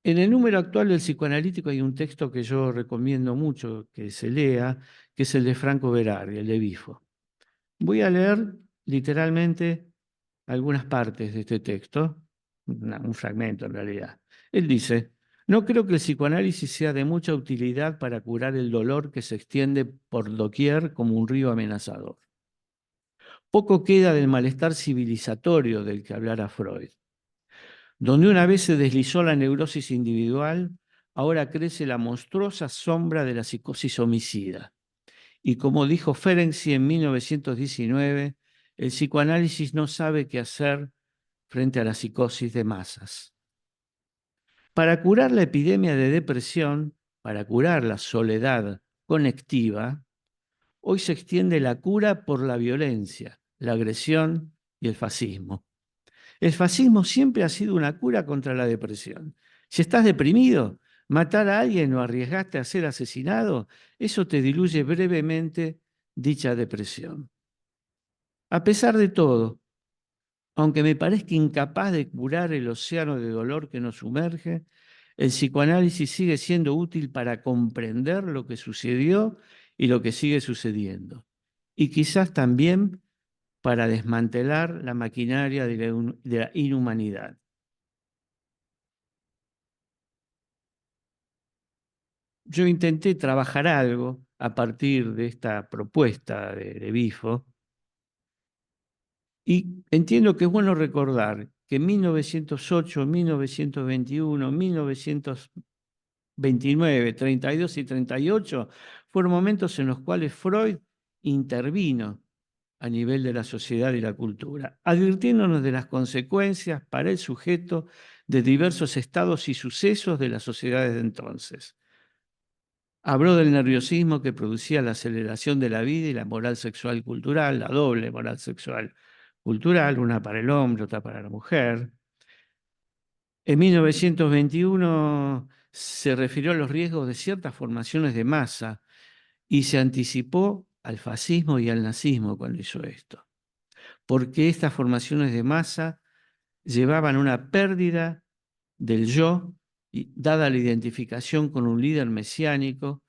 En el número actual del psicoanalítico hay un texto que yo recomiendo mucho que se lea, que es el de Franco Berardi, el de Bifo. Voy a leer literalmente algunas partes de este texto, un fragmento en realidad. Él dice: no creo que el psicoanálisis sea de mucha utilidad para curar el dolor que se extiende por doquier como un río amenazador. Poco queda del malestar civilizatorio del que hablara Freud. Donde una vez se deslizó la neurosis individual, ahora crece la monstruosa sombra de la psicosis homicida. Y como dijo Ferenczi en 1919, el psicoanálisis no sabe qué hacer frente a la psicosis de masas. Para curar la epidemia de depresión, para curar la soledad conectiva, hoy se extiende la cura por la violencia, la agresión y el fascismo. El fascismo siempre ha sido una cura contra la depresión. Si estás deprimido, matar a alguien o arriesgaste a ser asesinado, eso te diluye brevemente dicha depresión. A pesar de todo, aunque me parezca incapaz de curar el océano de dolor que nos sumerge, el psicoanálisis sigue siendo útil para comprender lo que sucedió y lo que sigue sucediendo. Y quizás también para desmantelar la maquinaria de la inhumanidad. Yo intenté trabajar algo a partir de esta propuesta de Bifo, y entiendo que es bueno recordar que en 1908, 1921, 1929, 32 y 38 fueron momentos en los cuales Freud intervino a nivel de la sociedad y la cultura, advirtiéndonos de las consecuencias para el sujeto de diversos estados y sucesos de las sociedades de entonces. Habló del nerviosismo que producía la aceleración de la vida y la moral sexual cultural, la doble moral sexual cultural, una para el hombre, otra para la mujer. En 1921 se refirió a los riesgos de ciertas formaciones de masa y se anticipó al fascismo y al nazismo cuando hizo esto, porque estas formaciones de masa llevaban una pérdida del yo, dada la identificación con un líder mesiánico,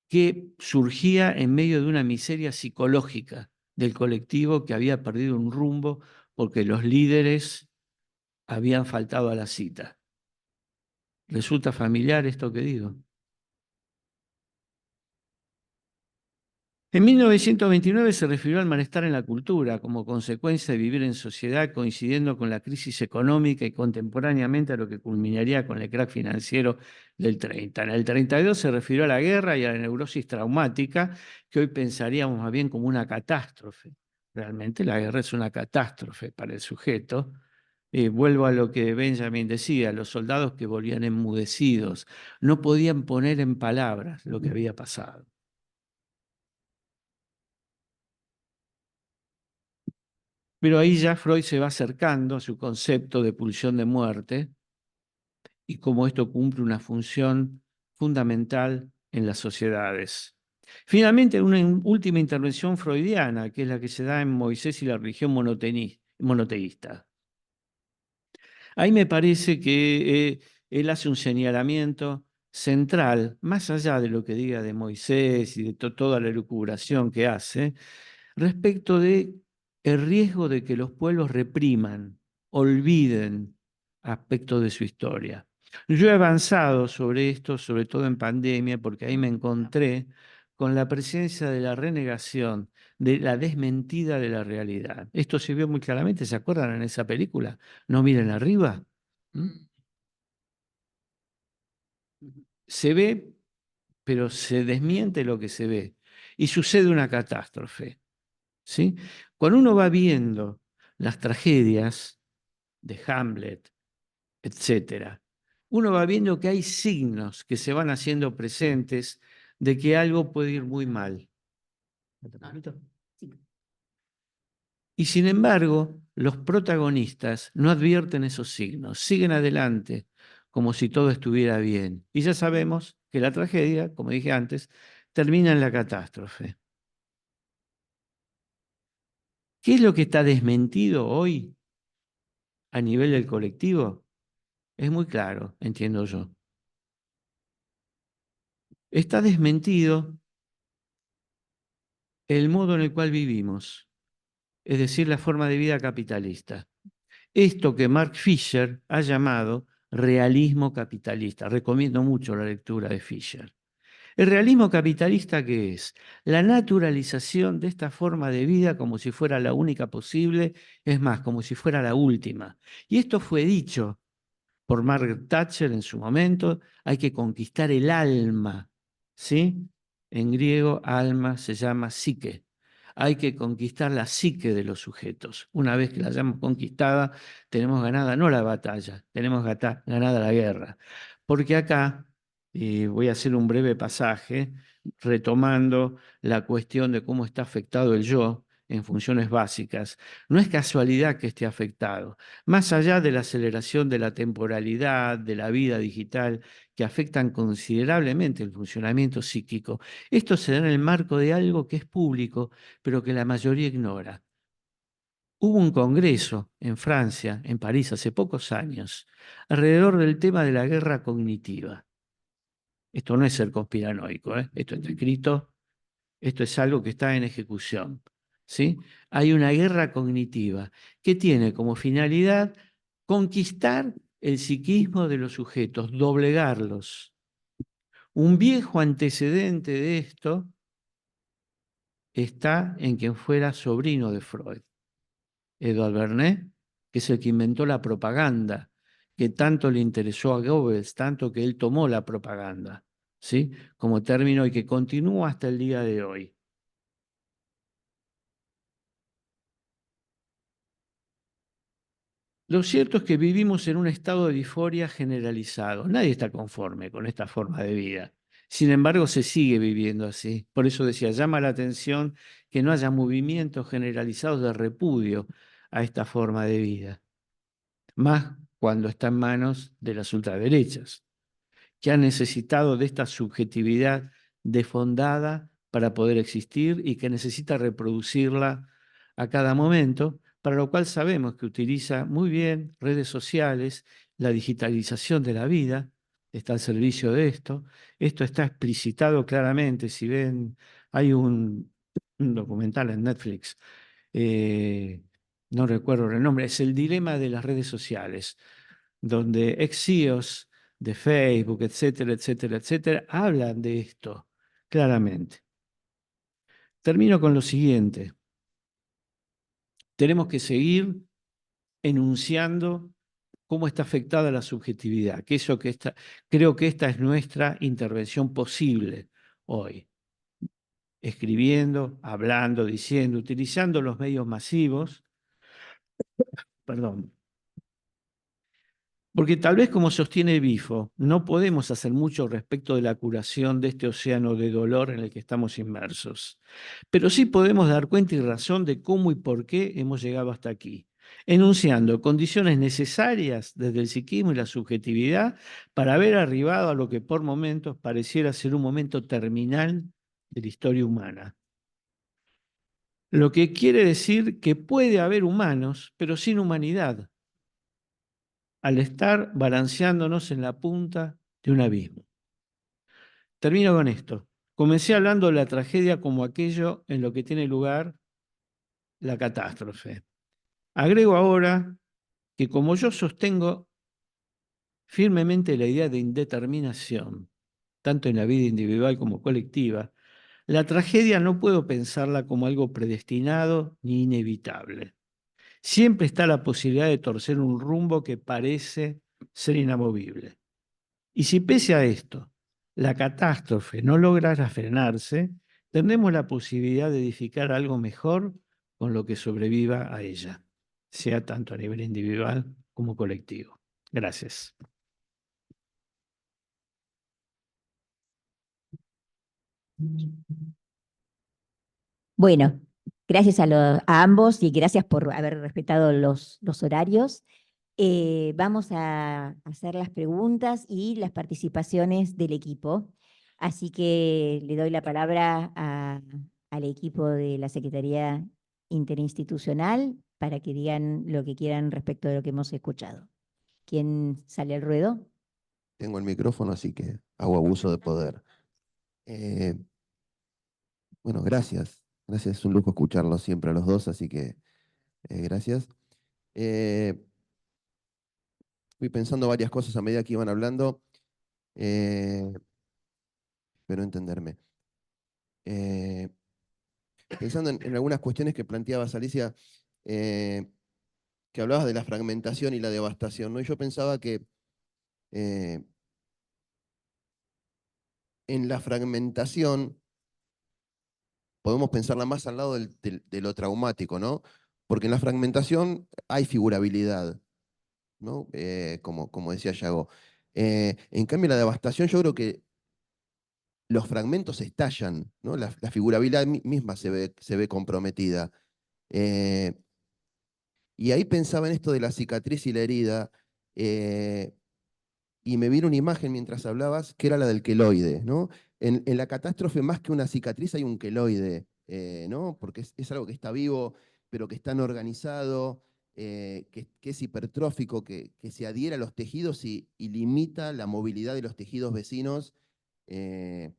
que surgía en medio de una miseria psicológica del colectivo que había perdido un rumbo porque los líderes habían faltado a la cita. ¿Resulta familiar esto que digo? En 1929 se refirió al malestar en la cultura como consecuencia de vivir en sociedad, coincidiendo con la crisis económica y contemporáneamente a lo que culminaría con el crack financiero del 30. En el 32 se refirió a la guerra y a la neurosis traumática, que hoy pensaríamos más bien como una catástrofe. Realmente la guerra es una catástrofe para el sujeto. Vuelvo a lo que Benjamin decía: los soldados que volvían enmudecidos no podían poner en palabras lo que había pasado. Pero ahí ya Freud se va acercando a su concepto de pulsión de muerte y cómo esto cumple una función fundamental en las sociedades. Finalmente, una última intervención freudiana, que es la que se da en Moisés y la religión monoteísta. Ahí me parece que él hace un señalamiento central, más allá de lo que diga de Moisés y de toda la elucubración que hace, respecto de el riesgo de que los pueblos repriman, olviden aspectos de su historia. Yo he avanzado sobre esto, sobre todo en pandemia, porque ahí me encontré con la presencia de la renegación, de la desmentida de la realidad. Esto se vio muy claramente, ¿se acuerdan en esa película? No miren arriba. ¿Mm? Se ve, pero se desmiente lo que se ve. Y sucede una catástrofe. ¿Sí? Cuando uno va viendo las tragedias de Hamlet, etcétera, uno va viendo que hay signos que se van haciendo presentes de que algo puede ir muy mal. Y sin embargo, los protagonistas no advierten esos signos, siguen adelante como si todo estuviera bien. Y ya sabemos que la tragedia, como dije antes, termina en la catástrofe. ¿Qué es lo que está desmentido hoy a nivel del colectivo? Es muy claro, entiendo yo. Está desmentido el modo en el cual vivimos, es decir, la forma de vida capitalista. Esto que Mark Fisher ha llamado realismo capitalista. Recomiendo mucho la lectura de Fisher. ¿El realismo capitalista qué es? La naturalización de esta forma de vida como si fuera la única posible, es más, como si fuera la última. Y esto fue dicho por Margaret Thatcher en su momento, hay que conquistar el alma, ¿sí? En griego, alma se llama psique. Hay que conquistar la psique de los sujetos. Una vez que la hayamos conquistada, tenemos ganada no la batalla, tenemos ganada la guerra. Porque acá, y voy a hacer un breve pasaje, retomando la cuestión de cómo está afectado el yo en funciones básicas. No es casualidad que esté afectado. Más allá de la aceleración de la temporalidad, de la vida digital, que afectan considerablemente el funcionamiento psíquico, esto se da en el marco de algo que es público, pero que la mayoría ignora. Hubo un congreso en Francia, en París, hace pocos años, alrededor del tema de la guerra cognitiva. Esto no es ser conspiranoico, ¿eh? Esto está escrito, esto es algo que está en ejecución, ¿sí? Hay una guerra cognitiva que tiene como finalidad conquistar el psiquismo de los sujetos, doblegarlos. Un viejo antecedente de esto está en quien fuera sobrino de Freud, Edouard Bernays, que es el que inventó la propaganda, que tanto le interesó a Goebbels, tanto que él tomó la propaganda, ¿sí? Como término y que continúa hasta el día de hoy. Lo cierto es que vivimos en un estado de disforia generalizado. Nadie está conforme con esta forma de vida. Sin embargo, se sigue viviendo así. Por eso decía, llama la atención que no haya movimientos generalizados de repudio a esta forma de vida, más cuando está en manos de las ultraderechas, que han necesitado de esta subjetividad desfondada para poder existir y que necesita reproducirla a cada momento, para lo cual sabemos que utiliza muy bien redes sociales, la digitalización de la vida, está al servicio de esto. Esto está explicitado claramente, si ven, hay un documental en Netflix, eh, no recuerdo el nombre, es el dilema de las redes sociales, donde ex-CEOs de Facebook, etcétera, etcétera, etcétera, hablan de esto claramente. Termino con lo siguiente. Tenemos que seguir enunciando cómo está afectada la subjetividad, creo que esta es nuestra intervención posible hoy. Escribiendo, hablando, diciendo, utilizando los medios masivos, perdón, porque tal vez como sostiene Bifo, no podemos hacer mucho respecto de la curación de este océano de dolor en el que estamos inmersos. Pero sí podemos dar cuenta y razón de cómo y por qué hemos llegado hasta aquí, enunciando condiciones necesarias desde el psiquismo y la subjetividad para haber arribado a lo que por momentos pareciera ser un momento terminal de la historia humana. Lo que quiere decir que puede haber humanos, pero sin humanidad, al estar balanceándonos en la punta de un abismo. Termino con esto. Comencé hablando de la tragedia como aquello en lo que tiene lugar la catástrofe. Agrego ahora que como yo sostengo firmemente la idea de indeterminación, tanto en la vida individual como colectiva, la tragedia no puedo pensarla como algo predestinado ni inevitable. Siempre está la posibilidad de torcer un rumbo que parece ser inamovible. Y si pese a esto, la catástrofe no lograra frenarse, tendremos la posibilidad de edificar algo mejor con lo que sobreviva a ella, sea tanto a nivel individual como colectivo. Gracias. Bueno, gracias a ambos y gracias por haber respetado los horarios. Vamos a hacer las preguntas y las participaciones del equipo. Así que le doy la palabra al equipo de la Secretaría Interinstitucional para que digan lo que quieran respecto de lo que hemos escuchado. ¿Quién sale al ruedo? Tengo el micrófono, así que hago abuso de poder. Bueno, gracias. Gracias, es un lujo escucharlos siempre a los dos, así que gracias. Fui pensando varias cosas a medida que iban hablando, espero entenderme. Pensando en algunas cuestiones que planteabas, Alicia, que hablabas de la fragmentación y la devastación, ¿no? Y yo pensaba que en la fragmentación podemos pensarla más al lado de lo traumático, ¿no? Porque en la fragmentación hay figurabilidad, ¿no? Como decía Yago. En cambio, la devastación, yo creo que los fragmentos estallan, ¿no? La figurabilidad misma se ve comprometida. Eh, y ahí pensaba en esto de la cicatriz y la herida, y me vino una imagen mientras hablabas, que era la del queloide, ¿no? En la catástrofe, más que una cicatriz, hay un queloide, ¿no? Porque es algo que está vivo, pero que está no organizado, que es hipertrófico, que se adhiere a los tejidos y limita la movilidad de los tejidos vecinos. Y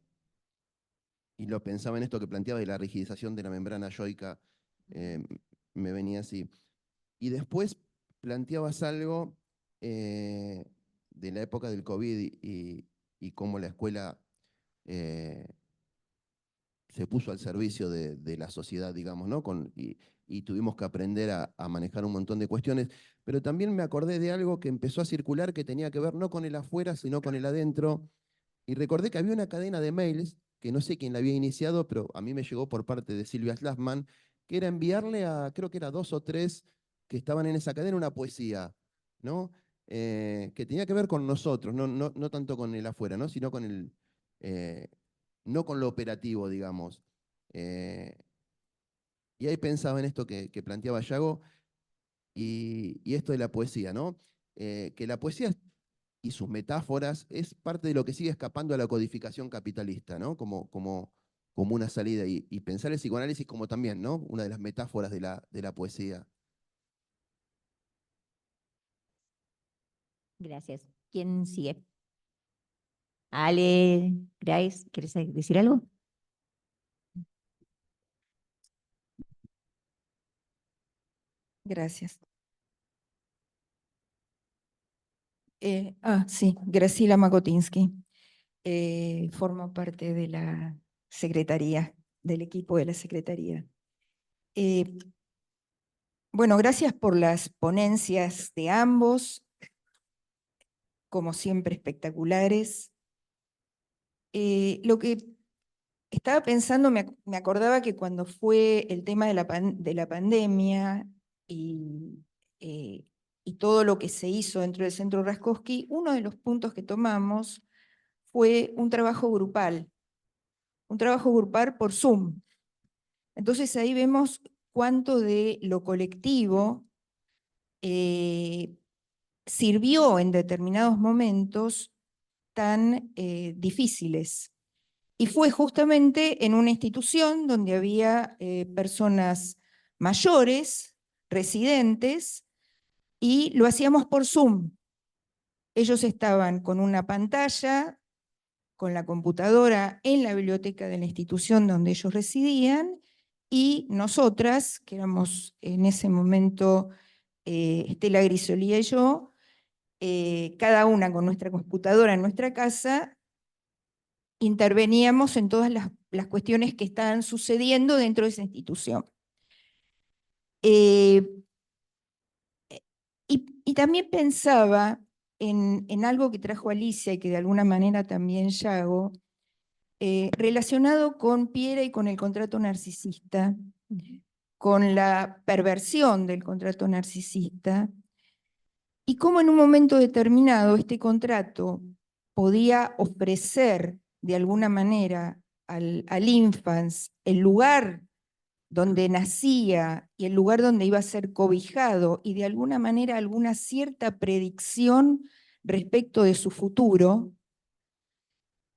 lo pensaba en esto que planteaba de la rigidización de la membrana yoica, me venía así. Y después planteabas algo de la época del COVID y cómo la escuela se puso al servicio de la sociedad, digamos, ¿no? Y tuvimos que aprender a manejar un montón de cuestiones. Pero también me acordé de algo que empezó a circular que tenía que ver no con el afuera, sino con el adentro. Y recordé que había una cadena de mails, que no sé quién la había iniciado, pero a mí me llegó por parte de Silvia Slassman, que era enviarle a, creo que era 2 o 3 que estaban en esa cadena, una poesía, ¿no? Que tenía que ver con nosotros, no tanto con el afuera, ¿no? Sino con no con lo operativo, digamos. Y ahí pensaba en esto que planteaba Yago y esto de la poesía, ¿no? Que la poesía y sus metáforas es parte de lo que sigue escapando a la codificación capitalista, ¿no? Como una salida. Y pensar el psicoanálisis como también, ¿no? Una de las metáforas de la poesía. Gracias. ¿Quién sigue? Ale, Grace, ¿quieres decir algo? Gracias. Sí, Graciela Makotinsky. Formo parte de la secretaría, del equipo de la secretaría. Bueno, gracias por las ponencias de ambos, como siempre espectaculares. Lo que estaba pensando, me acordaba que cuando fue el tema de la pandemia y, y todo lo que se hizo dentro del Centro Raskowski, uno de los puntos que tomamos fue un trabajo grupal por Zoom. Entonces ahí vemos cuánto de lo colectivo sirvió en determinados momentos tan difíciles. Y fue justamente en una institución donde había personas mayores, residentes, y lo hacíamos por Zoom. Ellos estaban con una pantalla, con la computadora en la biblioteca de la institución donde ellos residían, y nosotras, que éramos en ese momento Estela Grisolía y yo, cada una con nuestra computadora en nuestra casa, interveníamos en todas las cuestiones que estaban sucediendo dentro de esa institución. Y también pensaba en algo que trajo Alicia y que de alguna manera también Yago, relacionado con Piera y con el contrato narcisista, con la perversión del contrato narcisista, y cómo en un momento determinado este contrato podía ofrecer de alguna manera al infans, el lugar donde nacía y el lugar donde iba a ser cobijado, y de alguna manera alguna cierta predicción respecto de su futuro,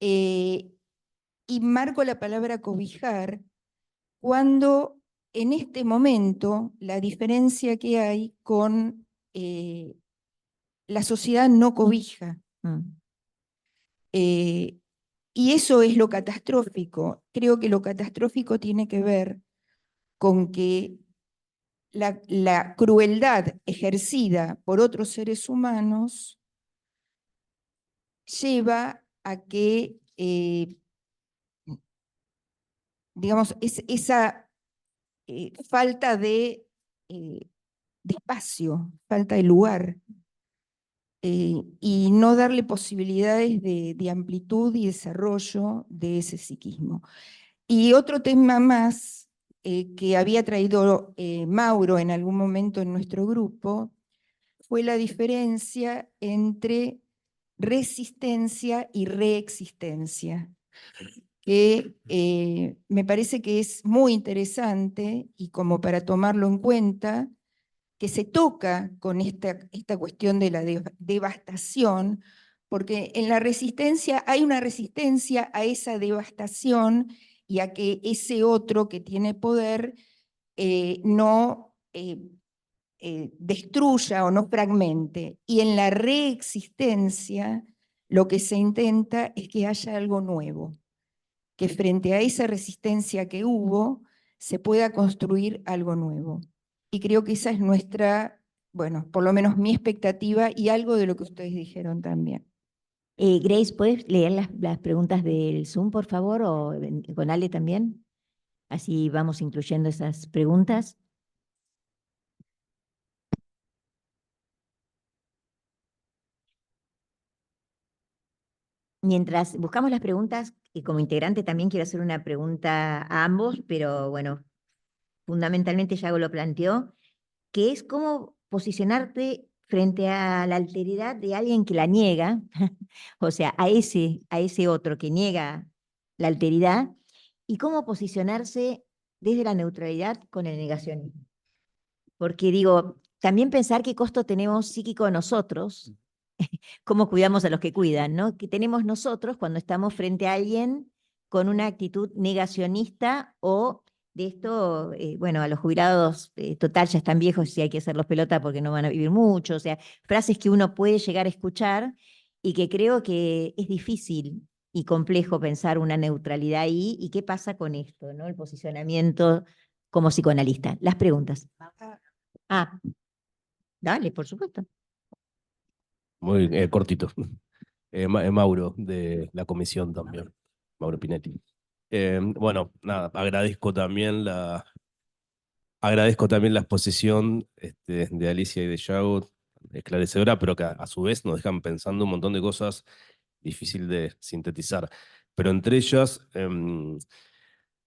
y marco la palabra cobijar cuando en este momento la diferencia que hay con la sociedad no cobija. Y eso es lo catastrófico. Creo que lo catastrófico tiene que ver con que la crueldad ejercida por otros seres humanos lleva a que, digamos, esa falta de espacio, falta de lugar, y no darle posibilidades de amplitud y desarrollo de ese psiquismo. Y otro tema más que había traído Mauro en algún momento en nuestro grupo fue la diferencia entre resistencia y reexistencia, que me parece que es muy interesante y como para tomarlo en cuenta, que se toca con esta cuestión de la devastación, porque en la resistencia hay una resistencia a esa devastación y a que ese otro que tiene poder no destruya o no fragmente. Y en la reexistencia lo que se intenta es que haya algo nuevo, que frente a esa resistencia que hubo se pueda construir algo nuevo. Y creo que esa es nuestra, bueno, por lo menos mi expectativa y algo de lo que ustedes dijeron también. Grace, ¿puedes leer las preguntas del Zoom, por favor? O con Ale también. Así vamos incluyendo esas preguntas. Mientras buscamos las preguntas, y como integrante también quiero hacer una pregunta a ambos, pero bueno, fundamentalmente Yago lo planteó, que es cómo posicionarte frente a la alteridad de alguien que la niega, o sea, a ese otro que niega la alteridad, y cómo posicionarse desde la neutralidad con el negacionismo. Porque digo, también pensar qué costo tenemos psíquico nosotros, cómo cuidamos a los que cuidan, ¿no? Que tenemos nosotros cuando estamos frente a alguien con una actitud negacionista o de esto, bueno, a los jubilados, total, ya están viejos y hay que hacerlos pelota porque no van a vivir mucho, o sea, frases que uno puede llegar a escuchar y que creo que es difícil y complejo pensar una neutralidad ahí y qué pasa con esto, ¿no? El posicionamiento como psicoanalista. Las preguntas. Ah, dale, por supuesto. Muy cortito. Mauro, de la comisión también, Mauro Pinetti. Bueno, nada, agradezco también la exposición de Alicia y de Yago, esclarecedora, pero que a su vez nos dejan pensando un montón de cosas difícil de sintetizar. Pero entre ellas,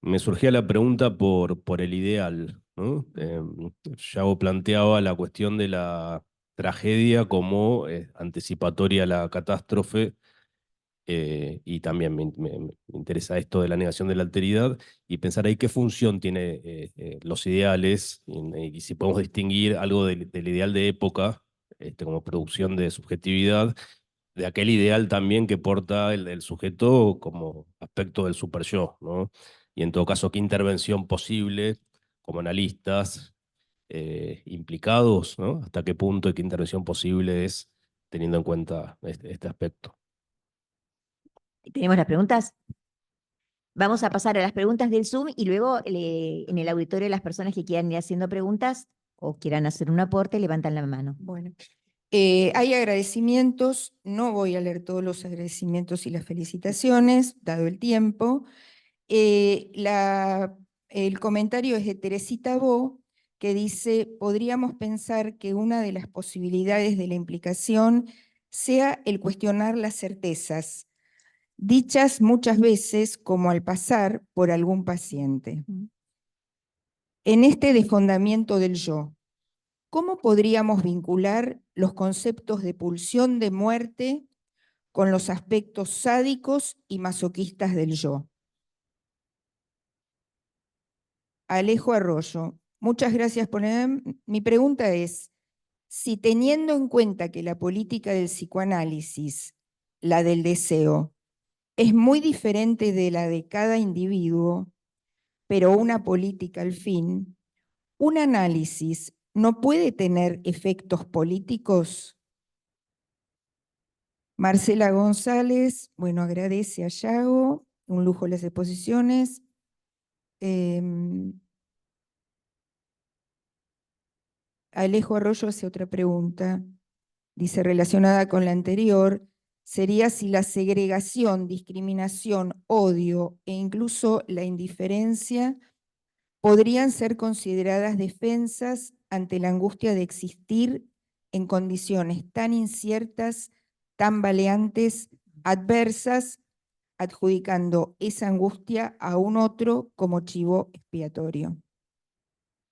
me surgía la pregunta por el ideal, ¿no? Yago planteaba la cuestión de la tragedia como anticipatoria a la catástrofe, y también me interesa esto de la negación de la alteridad y pensar ahí qué función tiene los ideales y si podemos distinguir algo del ideal de época como producción de subjetividad, de aquel ideal también que porta el sujeto como aspecto del super yo, ¿no? Y en todo caso, qué intervención posible como analistas implicados, ¿no? Hasta qué punto y qué intervención posible es teniendo en cuenta este aspecto. ¿Tenemos las preguntas? Vamos a pasar a las preguntas del Zoom y luego en el auditorio las personas que quieran ir haciendo preguntas o quieran hacer un aporte levantan la mano. Bueno, hay agradecimientos, no voy a leer todos los agradecimientos y las felicitaciones, dado el tiempo. El comentario es de Teresita Bo, que dice, podríamos pensar que una de las posibilidades de la implicación sea el cuestionar las certezas, dichas muchas veces como al pasar por algún paciente. En este desfondamiento del yo, ¿cómo podríamos vincular los conceptos de pulsión de muerte con los aspectos sádicos y masoquistas del yo? Alejo Arroyo, muchas gracias por... Mi pregunta es, si teniendo en cuenta que la política del psicoanálisis, la del deseo, es muy diferente de la de cada individuo, pero una política al fin, ¿un análisis no puede tener efectos políticos? Marcela González, bueno, agradece a Yago, un lujo las exposiciones. Alejo Arroyo hace otra pregunta, dice relacionada con la anterior, sería si la segregación, discriminación, odio e incluso la indiferencia podrían ser consideradas defensas ante la angustia de existir en condiciones tan inciertas, tan baleantes, adversas, adjudicando esa angustia a un otro como chivo expiatorio.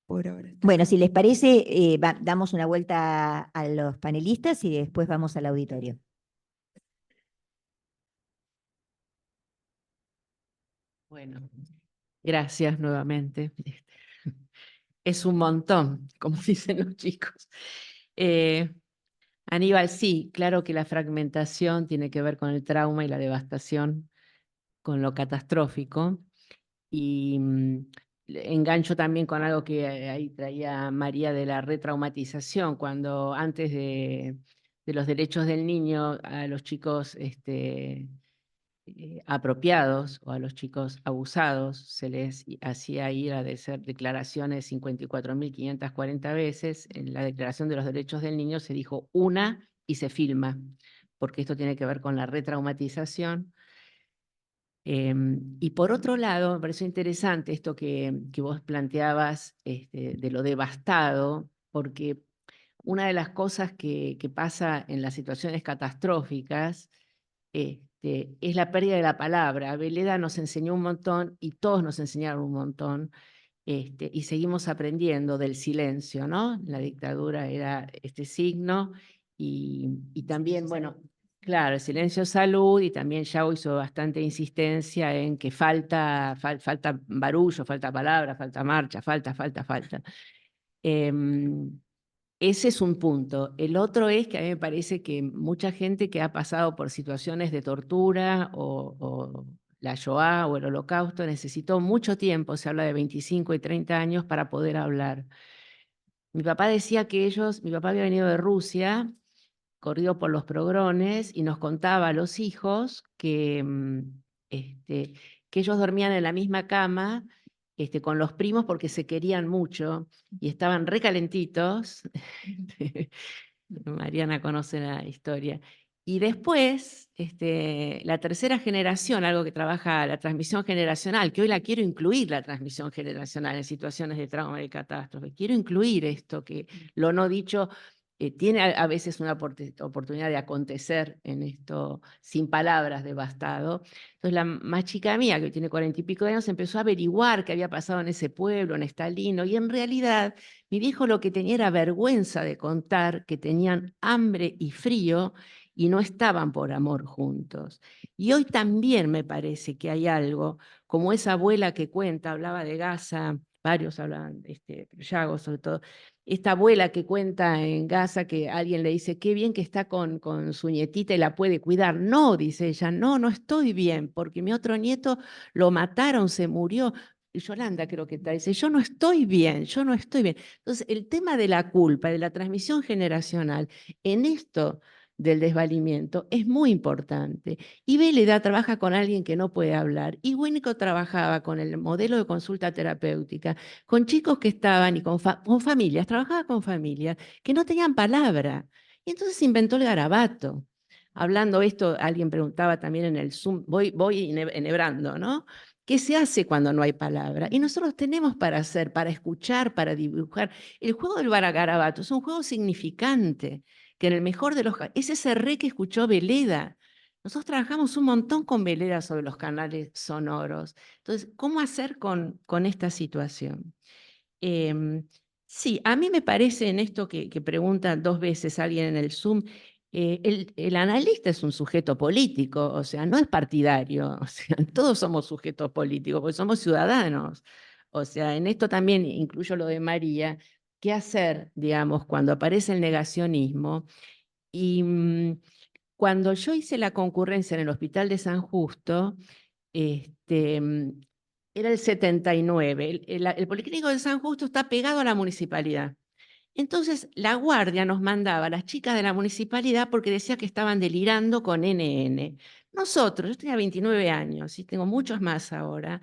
Por ahora. Bueno, si les parece, damos una vuelta a los panelistas y después vamos al auditorio. Bueno, gracias nuevamente. Es un montón, como dicen los chicos. Aníbal, sí, claro que la fragmentación tiene que ver con el trauma y la devastación, con lo catastrófico. Y engancho también con algo que ahí traía María de la retraumatización, cuando antes de los derechos del niño a los chicos apropiados o a los chicos abusados se les hacía ir a hacer declaraciones 54.540 veces. En la Declaración de los Derechos del Niño se dijo una y se filma, porque esto tiene que ver con la retraumatización. Y por otro lado, me pareció interesante esto que vos planteabas de lo devastado, porque una de las cosas que pasa en las situaciones catastróficas es la pérdida de la palabra. Veleda nos enseñó un montón y todos nos enseñaron un montón, y seguimos aprendiendo del silencio, ¿no? La dictadura era este signo y también, bueno, claro, el silencio salud, y también Yago hizo bastante insistencia en que falta barullo, falta palabra, falta marcha, falta. Ese es un punto. El otro es que a mí me parece que mucha gente que ha pasado por situaciones de tortura o la Shoah o el Holocausto necesitó mucho tiempo, se habla de 25 y 30 años para poder hablar. Mi papá decía que mi papá había venido de Rusia, corrido por los pogrones, y nos contaba a los hijos que ellos dormían en la misma cama con los primos porque se querían mucho y estaban recalentitos. Mariana conoce la historia. Y después, la tercera generación, algo que trabaja la transmisión generacional, que hoy la quiero incluir, la transmisión generacional en situaciones de trauma y catástrofe. Quiero incluir esto, que lo no dicho tiene a veces una oportunidad de acontecer en esto sin palabras, devastado. Entonces la más chica mía, que tiene 40 y pico de años, empezó a averiguar qué había pasado en ese pueblo, en Estalino, y en realidad mi viejo lo que tenía era vergüenza de contar que tenían hambre y frío y no estaban por amor juntos. Y hoy también me parece que hay algo, como esa abuela que cuenta, hablaba de Gaza, varios hablaban, Yago sobre todo, esta abuela que cuenta en Gaza que alguien le dice, qué bien que está con su nietita y la puede cuidar. No, dice ella, no estoy bien, porque mi otro nieto lo mataron, se murió. Yolanda creo que está, dice, yo no estoy bien. Entonces, el tema de la culpa, de la transmisión generacional, en esto del desvalimiento es muy importante. Y Veleda trabaja con alguien que no puede hablar, y Winnicott trabajaba con el modelo de consulta terapéutica, con chicos que estaban y con familias, trabajaba con familias que no tenían palabra. Y entonces inventó el garabato. Hablando esto, alguien preguntaba también en el Zoom, voy enhebrando, ¿no? ¿Qué se hace cuando no hay palabra? Y nosotros tenemos para hacer, para escuchar, para dibujar. El juego del garabato es un juego significante, que en el mejor de los casos, es ese re que escuchó Veleda. Nosotros trabajamos un montón con Veleda sobre los canales sonoros. Entonces, ¿cómo hacer con esta situación? Sí, a mí me parece en esto que pregunta 2 veces alguien en el Zoom, el analista es un sujeto político, o sea, no es partidario, o sea, todos somos sujetos políticos, porque somos ciudadanos. O sea, en esto también incluyo lo de María, ¿qué hacer, digamos, cuando aparece el negacionismo? Y cuando yo hice la concurrencia en el Hospital de San Justo, era el 79, el Policlínico de San Justo está pegado a la municipalidad. Entonces, la guardia nos mandaba a las chicas de la municipalidad porque decía que estaban delirando con NN. Nosotros, yo tenía 29 años y tengo muchos más ahora,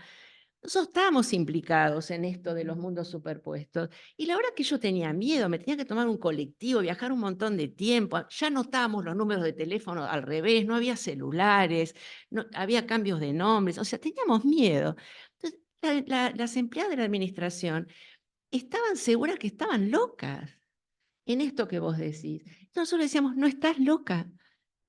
nosotros estábamos implicados en esto de los mundos superpuestos. Y la verdad que yo tenía miedo, me tenía que tomar un colectivo, viajar un montón de tiempo. Ya notábamos los números de teléfono al revés, no había celulares, no, había cambios de nombres, o sea, teníamos miedo. Entonces, las empleadas de la administración estaban seguras que estaban locas en esto que vos decís. Entonces nosotros decíamos, no estás loca.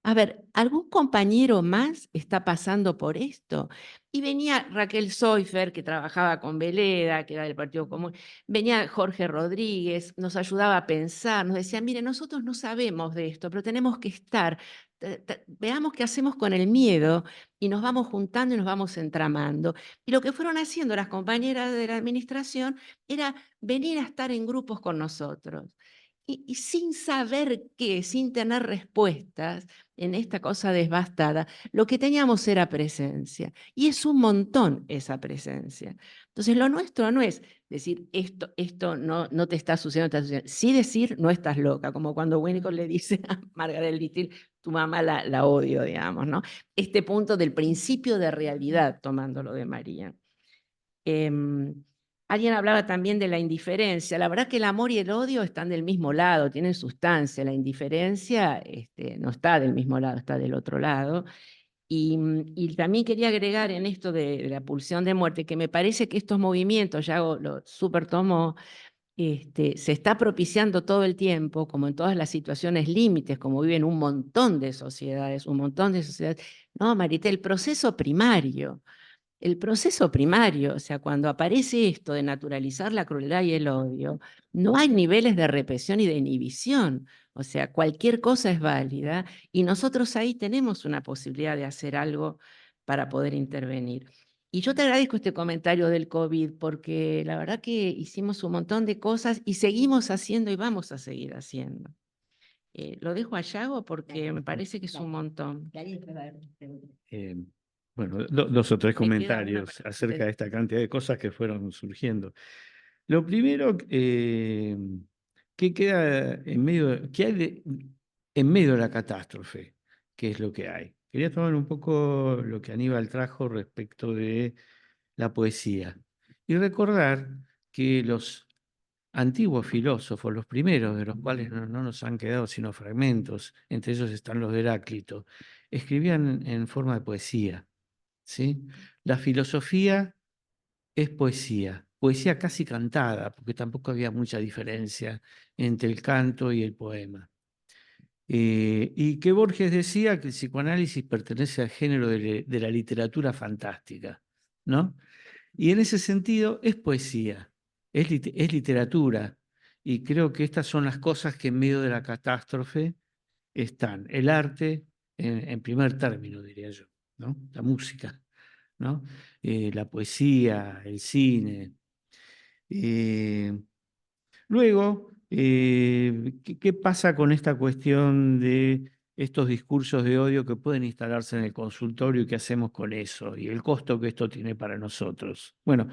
A ver, ¿algún compañero más está pasando por esto? Y venía Raquel Soifer, que trabajaba con Veleda, que era del Partido Común, venía Jorge Rodríguez, nos ayudaba a pensar, nos decía, mire, nosotros no sabemos de esto, pero tenemos que estar, veamos qué hacemos con el miedo y nos vamos juntando y nos vamos entramando. Y lo que fueron haciendo las compañeras de la administración era venir a estar en grupos con nosotros. Y sin saber qué, sin tener respuestas, en esta cosa devastada, lo que teníamos era presencia. Y es un montón esa presencia. Entonces, lo nuestro no es decir, esto no te está sucediendo, te está sucediendo. Sí decir, no estás loca, como cuando Winnicott le dice a Margaret Little, tu mamá la odio, digamos, ¿no? Este punto del principio de realidad, tomándolo de María. Alguien hablaba también de la indiferencia. La verdad que el amor y el odio están del mismo lado, tienen sustancia. La indiferencia no está del mismo lado, está del otro lado. Y también quería agregar en esto de la pulsión de muerte, que me parece que estos movimientos, ya lo super tomo, se está propiciando todo el tiempo, como en todas las situaciones límites, como viven un montón de sociedades, No, Marité, el proceso primario. El proceso primario, o sea, cuando aparece esto de naturalizar la crueldad y el odio, no hay niveles de represión y de inhibición. O sea, cualquier cosa es válida y nosotros ahí tenemos una posibilidad de hacer algo para poder intervenir. Y yo te agradezco este comentario del COVID porque la verdad que hicimos un montón de cosas y seguimos haciendo y vamos a seguir haciendo. Lo dejo a Yago porque me parece que es un montón. Bueno, dos o tres Me queda una comentarios para acerca de ustedes. esta cantidad de cosas que fueron surgiendo. Lo primero, ¿qué queda en medio, qué hay en medio de la catástrofe? ¿Qué es lo que hay? Quería tomar un poco lo que Aníbal trajo respecto de la poesía y recordar que los antiguos filósofos, los primeros de los cuales no nos han quedado sino fragmentos, entre ellos están los de Heráclito, escribían en forma de poesía, ¿sí? La filosofía es poesía, poesía casi cantada, porque tampoco había mucha diferencia entre el canto y el poema. Y que Borges decía que el psicoanálisis pertenece al género de la literatura fantástica, ¿no? Y en ese sentido es poesía, es literatura, y creo que estas son las cosas que en medio de la catástrofe están. El arte, en primer término, diría yo, ¿no? La música, ¿no? La poesía, el cine. Luego, ¿qué pasa con esta cuestión de estos discursos de odio que pueden instalarse en el consultorio y qué hacemos con eso? Y el costo que esto tiene para nosotros. Bueno,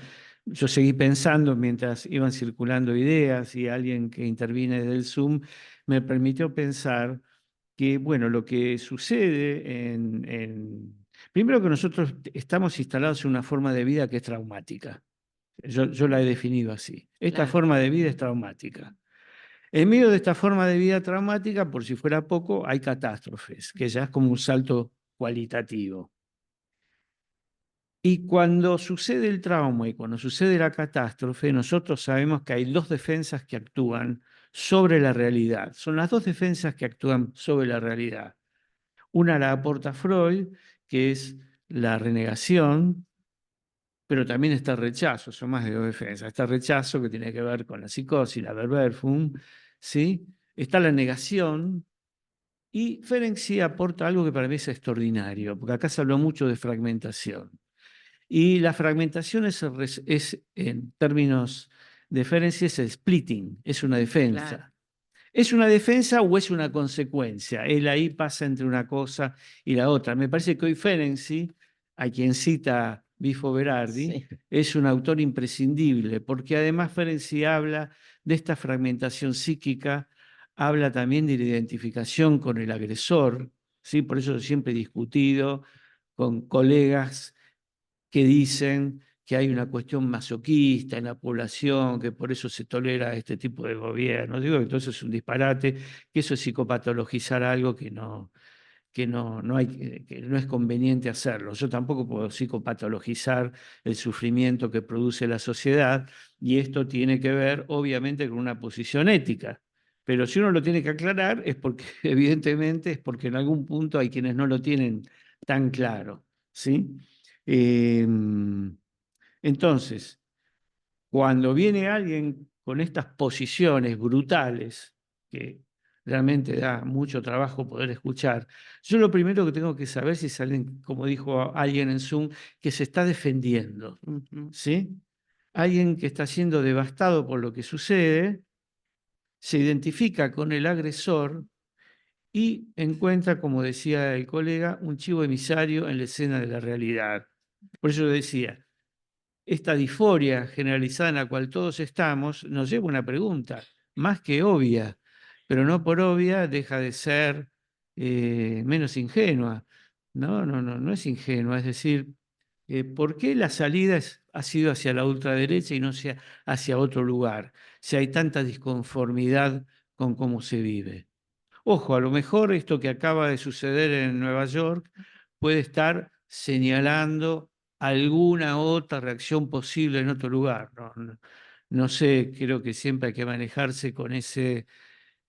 yo seguí pensando mientras iban circulando ideas y alguien que interviene desde el Zoom me permitió pensar que, bueno, lo que sucede primero que nosotros estamos instalados en una forma de vida que es traumática. Yo la he definido así. Esta Claro. forma de vida es traumática. En medio de esta forma de vida traumática, por si fuera poco, hay catástrofes, que ya es como un salto cualitativo. Y cuando sucede el trauma y cuando sucede la catástrofe, nosotros sabemos que hay dos defensas que actúan sobre la realidad. Son las dos defensas que actúan sobre la realidad. Una la aporta Freud, que es la renegación, pero también está el rechazo, son más de dos defensas. Está el rechazo que tiene que ver con la psicosis, la Verwerfung, ¿sí? Está la negación, y Ferenczi aporta algo que para mí es extraordinario, porque acá se habló mucho de fragmentación. Y la fragmentación es, en términos de Ferenczi, es el splitting, es una defensa. Claro. ¿Es una defensa o es una consecuencia? Él ahí pasa entre una cosa y la otra. Me parece que hoy Ferenczi, a quien cita Bifo Berardi, Sí. es un autor imprescindible, porque además Ferenczi habla de esta fragmentación psíquica, habla también de la identificación con el agresor, ¿sí? Por eso siempre he discutido con colegas que dicen que hay una cuestión masoquista en la población, que por eso se tolera este tipo de gobierno. Digo que todo eso es un disparate, que eso es psicopatologizar algo que no es conveniente hacerlo. Yo tampoco puedo psicopatologizar el sufrimiento que produce la sociedad, y esto tiene que ver, obviamente, con una posición ética. Pero si uno lo tiene que aclarar es porque, evidentemente, es porque en algún punto hay quienes no lo tienen tan claro, ¿sí? Entonces, cuando viene alguien con estas posiciones brutales, que realmente da mucho trabajo poder escuchar, yo lo primero que tengo que saber si es alguien, como dijo alguien en Zoom, que se está defendiendo, Ujú. ¿sí? Alguien que está siendo devastado por lo que sucede, se identifica con el agresor y encuentra, como decía el colega, un chivo emisario en la escena de la realidad. Por eso decía, esta disforia generalizada en la cual todos estamos nos lleva a una pregunta, más que obvia, pero no por obvia deja de ser menos ingenua. No es ingenua, es decir, ¿por qué la salida ha sido hacia la ultraderecha y no hacia otro lugar? Si hay tanta disconformidad con cómo se vive. Ojo, a lo mejor esto que acaba de suceder en Nueva York puede estar señalando alguna otra reacción posible en otro lugar. No sé, creo que siempre hay que manejarse con ese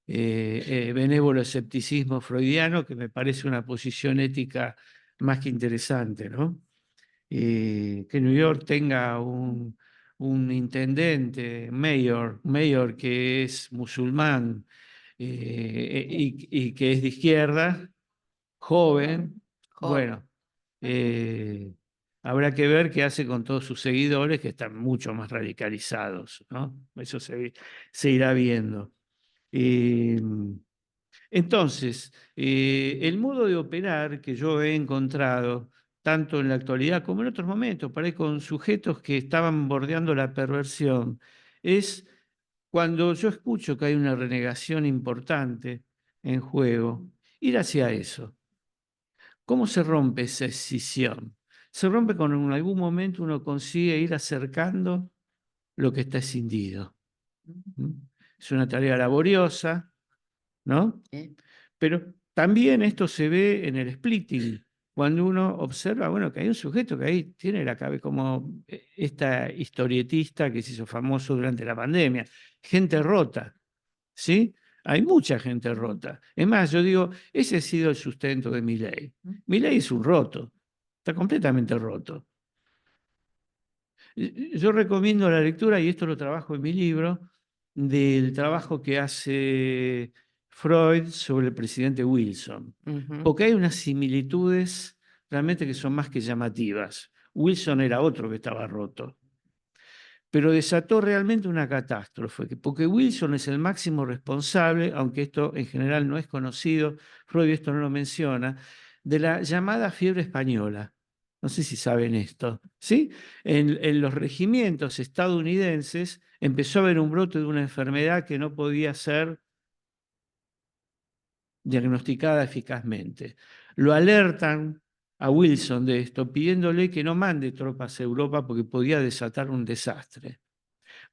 benévolo escepticismo freudiano, que me parece una posición ética más que interesante, ¿no? Que New York tenga un intendente, mayor que es musulmán, y que es de izquierda, joven, bueno, eh, habrá que ver qué hace con todos sus seguidores, que están mucho más radicalizados, ¿no? Eso se irá viendo. Eh, entonces, el modo de operar que yo he encontrado, tanto en la actualidad como en otros momentos, por ahí con sujetos que estaban bordeando la perversión, es cuando yo escucho que hay una renegación importante en juego, ir hacia eso. ¿Cómo se rompe esa escisión? Se rompe cuando en algún momento uno consigue ir acercando lo que está escindido. ¿Mm? Es una tarea laboriosa, ¿no? Pero también esto se ve en el splitting, cuando uno observa, bueno, que hay un sujeto que ahí tiene la cabeza, como esta historietista que se hizo famoso durante la pandemia, gente rota, ¿sí? Hay mucha gente rota. Es más, yo digo, ese ha sido el sustento de Milei. Milei es un roto, está completamente roto. Yo recomiendo la lectura, y esto lo trabajo en mi libro, del trabajo que hace Freud sobre el presidente Wilson, Ujú. porque hay unas similitudes realmente que son más que llamativas. Wilson era otro que estaba roto, pero desató realmente una catástrofe, porque Wilson es el máximo responsable, aunque esto en general no es conocido, Freud esto no lo menciona, de la llamada fiebre española. No sé si saben esto, ¿sí? En los regimientos estadounidenses empezó a haber un brote de una enfermedad que no podía ser diagnosticada eficazmente. Lo alertan a Wilson de esto, pidiéndole que no mande tropas a Europa porque podía desatar un desastre.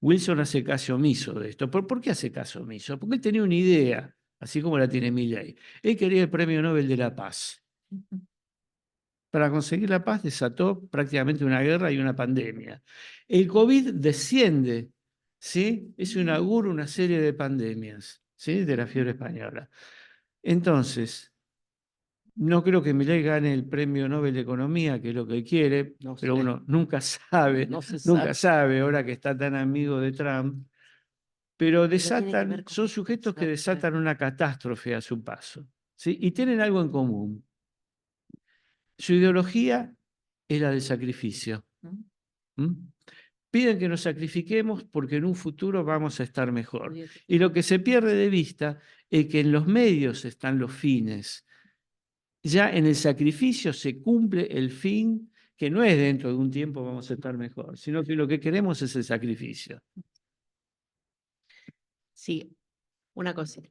Wilson hace caso omiso de esto. ¿Por qué hace caso omiso? Porque él tenía una idea, así como la tiene Milley. Él quería el Premio Nobel de la Paz. Para conseguir la paz desató prácticamente una guerra y una pandemia. El COVID desciende, ¿sí? Eso inaugura una serie de pandemias, ¿sí? De la fiebre española. Entonces, no creo que Milei gane el Premio Nobel de Economía, que es lo que él quiere, No pero sé. uno nunca sabe, No se nunca sabe. sabe, ahora que está tan amigo de Trump. Pero tiene que ver desatan, con son sujetos que desatan una catástrofe a su paso, ¿sí? Y tienen algo en común. Su ideología es la del sacrificio. ¿Mm? Piden que nos sacrifiquemos porque en un futuro vamos a estar mejor. Y lo que se pierde de vista es que en los medios están los fines. Ya en el sacrificio se cumple el fin, que no es dentro de un tiempo vamos a estar mejor, sino que lo que queremos es el sacrificio. Sí, una cosita.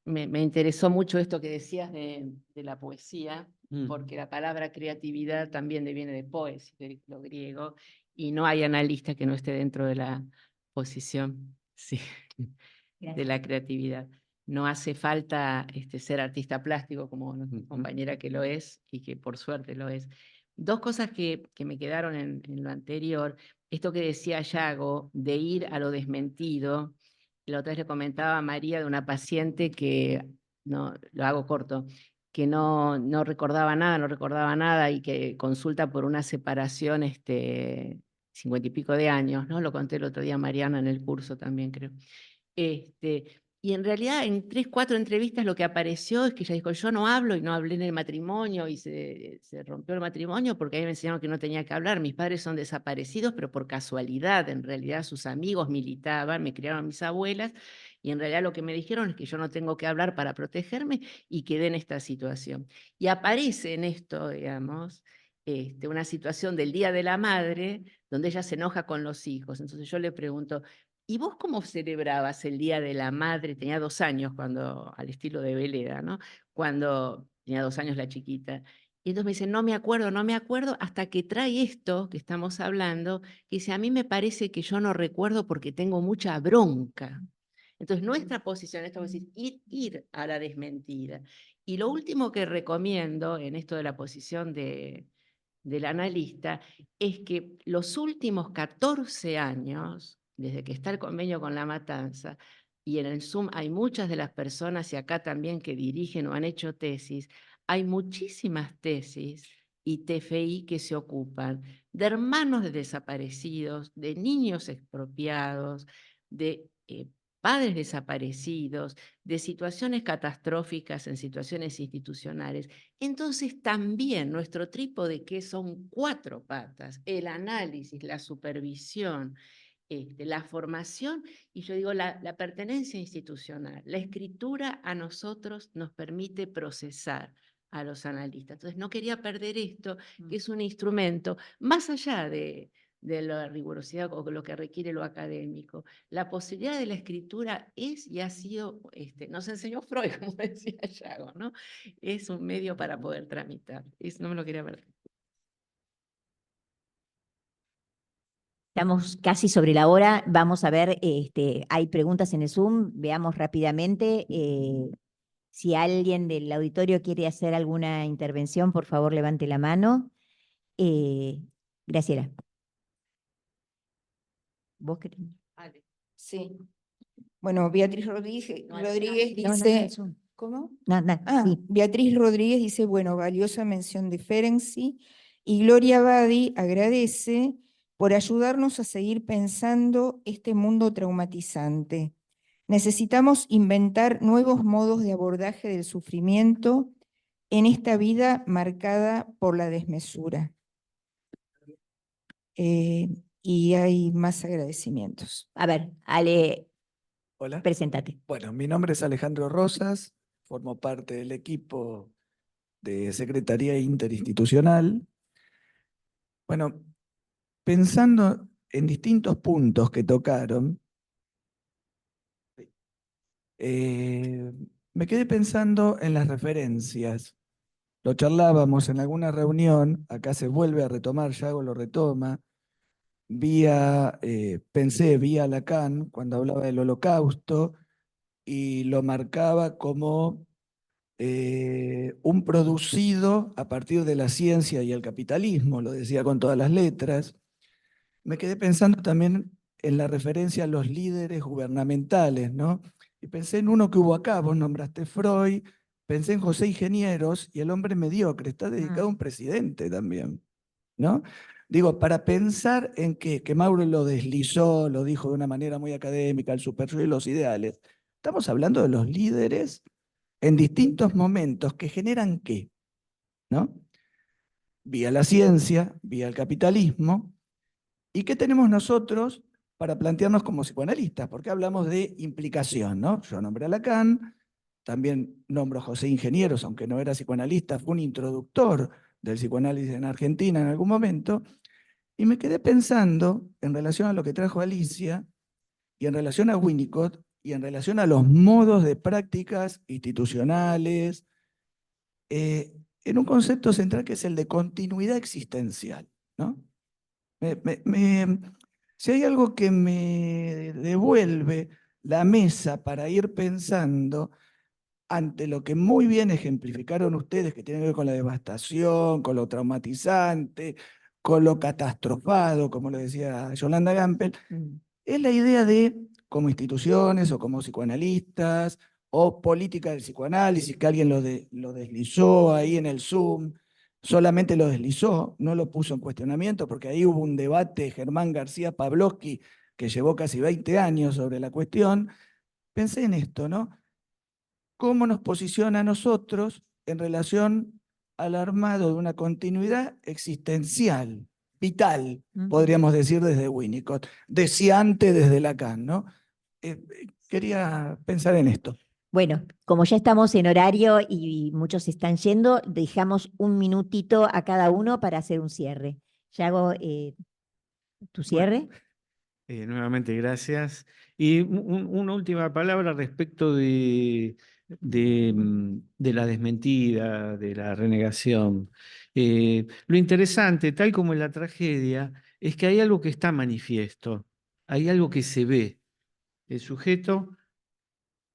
Me interesó mucho esto que decías de la poesía, porque la palabra creatividad también viene de poes, de lo griego, y no hay analista que no esté dentro de la posición, sí, de la creatividad. No hace falta ser artista plástico como nuestra compañera que lo es y que por suerte lo es. Dos cosas que me quedaron en lo anterior, esto que decía Yago, de ir a lo desmentido. La otra vez le comentaba a María de una paciente que, no, lo hago corto, que no recordaba nada y que consulta por una separación 50 y pico de años, ¿no? Lo conté el otro día a Mariana en el curso también, creo. Y en realidad en 3, 4 entrevistas lo que apareció es que ella dijo, yo no hablo y no hablé en el matrimonio y se rompió el matrimonio porque a mí me enseñaron que no tenía que hablar. Mis padres son desaparecidos, pero por casualidad, en realidad sus amigos militaban, me criaron mis abuelas y en realidad lo que me dijeron es que yo no tengo que hablar para protegerme y quedé en esta situación. Y aparece en esto, digamos, una situación del Día de la Madre donde ella se enoja con los hijos. Entonces yo le pregunto, ¿y vos cómo celebrabas el Día de la Madre? Tenía 2 años, cuando, al estilo de Veleda, ¿no? Cuando tenía 2 años la chiquita. Y entonces me dice, no me acuerdo, hasta que trae esto que estamos hablando, que dice, a mí me parece que yo no recuerdo porque tengo mucha bronca. Entonces, nuestra posición, esto es decir, ir a la desmentida. Y lo último que recomiendo en esto de la posición del analista es que los últimos 14 años, desde que está el convenio con La Matanza, y en el Zoom hay muchas de las personas, y acá también, que dirigen o han hecho tesis, hay muchísimas tesis y TFI que se ocupan de hermanos de desaparecidos, de niños expropiados, de padres desaparecidos, de situaciones catastróficas en situaciones institucionales. Entonces también nuestro trípode, que son 4 patas, el análisis, la supervisión, la formación, y yo digo la pertenencia institucional, la escritura a nosotros nos permite procesar a los analistas. Entonces no quería perder esto, que es un instrumento, más allá de la rigurosidad o lo que requiere lo académico. La posibilidad de la escritura es y ha sido, nos enseñó Freud, como decía Yago, ¿no? Es un medio para poder tramitar. Eso no me lo quería perder. Estamos casi sobre la hora. Vamos a ver, hay preguntas en el Zoom. Veamos rápidamente. Si alguien del auditorio quiere hacer alguna intervención, por favor, levante la mano. Graciela. ¿Vos querés? Sí. Bueno, Beatriz Rodríguez No, dice... el Zoom. ¿Cómo? No, sí. Beatriz Rodríguez dice, bueno, valiosa mención de Ferenczi, y Gloria Badi agradece por ayudarnos a seguir pensando este mundo traumatizante. Necesitamos inventar nuevos modos de abordaje del sufrimiento en esta vida marcada por la desmesura. Y hay más agradecimientos. A ver, Ale, Hola. preséntate. Bueno, mi nombre es Alejandro Rosas, formo parte del equipo de Secretaría Interinstitucional. Bueno, pensando en distintos puntos que tocaron, me quedé pensando en las referencias. Lo charlábamos en alguna reunión, acá se vuelve a retomar, Yago lo retoma, pensé vía Lacan cuando hablaba del Holocausto y lo marcaba como un producido a partir de la ciencia y el capitalismo, lo decía con todas las letras. Me quedé pensando también en la referencia a los líderes gubernamentales, ¿no? Y pensé en uno que hubo acá, vos nombraste Freud, pensé en José Ingenieros y el hombre mediocre, está dedicado a un presidente también, ¿no? Digo, para pensar en que Mauro lo deslizó, lo dijo de una manera muy académica, el superyo y los ideales, estamos hablando de los líderes en distintos momentos que generan ¿qué? ¿No? vía la ciencia, vía el capitalismo. ¿Y qué tenemos nosotros para plantearnos como psicoanalistas? Porque hablamos de implicación, ¿no? Yo nombré a Lacan, también nombro a José Ingenieros, aunque no era psicoanalista, fue un introductor del psicoanálisis en Argentina en algún momento, y me quedé pensando en relación a lo que trajo Alicia, y en relación a Winnicott, y en relación a los modos de prácticas institucionales, en un concepto central que es el de continuidad existencial, ¿no? Si hay algo que me devuelve la mesa para ir pensando ante lo que muy bien ejemplificaron ustedes, que tiene que ver con la devastación, con lo traumatizante, con lo catastrofado, como lo decía Yolanda Gampel, es la idea de, como instituciones o como psicoanalistas, o política del psicoanálisis, que alguien lo deslizó ahí en el Zoom, solamente lo deslizó, no lo puso en cuestionamiento, porque ahí hubo un debate, Germán García Pavlovsky, que llevó casi 20 años sobre la cuestión. Pensé en esto, ¿no? ¿Cómo nos posiciona a nosotros en relación al armado de una continuidad existencial, vital, podríamos decir desde Winnicott, deseante desde Lacan, ¿no? Quería pensar en esto. Bueno, como ya estamos en horario y muchos están yendo, dejamos un minutito a cada uno para hacer un cierre. Ya hago tu cierre. Nuevamente, gracias. Y una última palabra respecto de la desmentida, de la renegación. Lo interesante, tal como en la tragedia, es que hay algo que está manifiesto, hay algo que se ve. El sujeto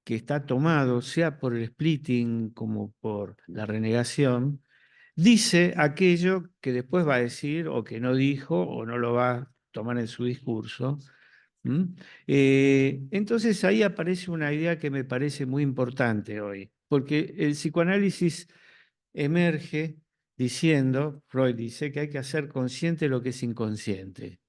que está tomado, sea por el splitting como por la renegación, dice aquello que después va a decir o que no dijo o no lo va a tomar en su discurso. Entonces ahí aparece una idea que me parece muy importante hoy, porque el psicoanálisis emerge diciendo, Freud dice, que hay que hacer consciente lo que es inconsciente.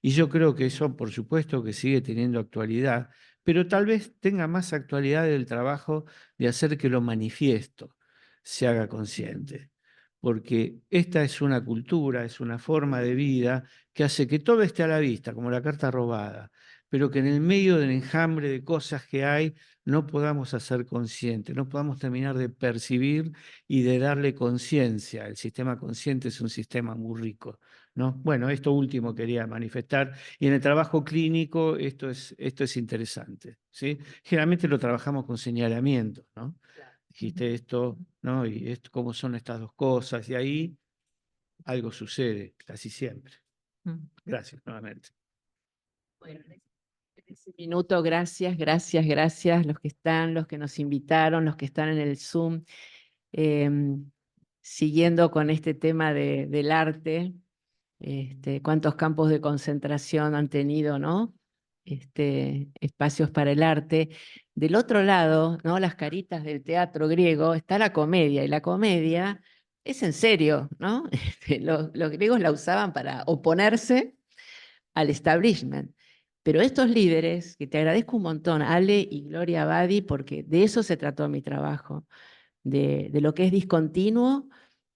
Y yo creo que eso, por supuesto, que sigue teniendo actualidad, pero tal vez tenga más actualidad el trabajo de hacer que lo manifiesto se haga consciente. Porque esta es una cultura, es una forma de vida que hace que todo esté a la vista, como la carta robada, pero que en el medio del enjambre de cosas que hay no podamos hacer consciente, no podamos terminar de percibir y de darle conciencia. El sistema consciente es un sistema muy rico, ¿no? Bueno, esto último quería manifestar. Y en el trabajo clínico esto es interesante, ¿sí? Generalmente lo trabajamos con señalamiento, ¿no? Dijiste esto, ¿no? Y esto, cómo son estas dos cosas, y ahí algo sucede, casi siempre. Gracias nuevamente. Bueno, en ese minuto, gracias, gracias, gracias, los que están, los que nos invitaron, los que están en el Zoom, siguiendo con este tema del arte, cuántos campos de concentración han tenido, ¿no? Espacios para el arte. Del otro lado, ¿no? Las caritas del teatro griego, está la comedia, y la comedia es en serio, ¿no? Los griegos la usaban para oponerse al establishment. Pero estos líderes, que te agradezco un montón, Ale y Gloria Abadi, porque de eso se trató mi trabajo, de lo que es discontinuo,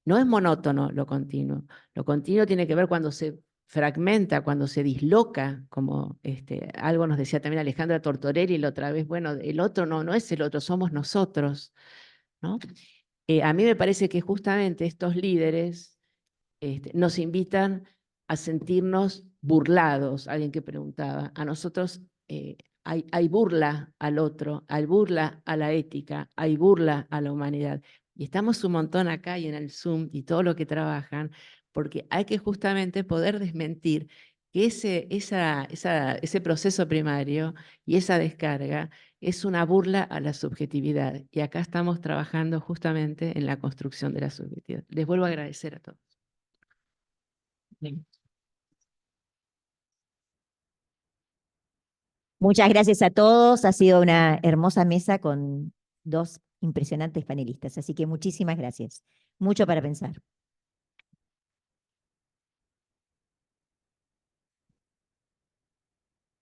no es monótono lo continuo. Lo continuo tiene que ver cuando se fragmenta, cuando se disloca, como algo nos decía también Alejandra Tortorelli la otra vez, bueno, el otro no es el otro, somos nosotros, ¿no? A mí me parece que justamente estos líderes nos invitan a sentirnos burlados. Alguien que preguntaba, a nosotros hay burla al otro, hay burla a la ética, hay burla a la humanidad. Y estamos un montón acá y en el Zoom y todo lo que trabajan, porque hay que justamente poder desmentir que ese proceso primario y esa descarga es una burla a la subjetividad. Y acá estamos trabajando justamente en la construcción de la subjetividad. Les vuelvo a agradecer a todos. Muchas gracias a todos. Ha sido una hermosa mesa con dos impresionantes panelistas. Así que muchísimas gracias. Mucho para pensar.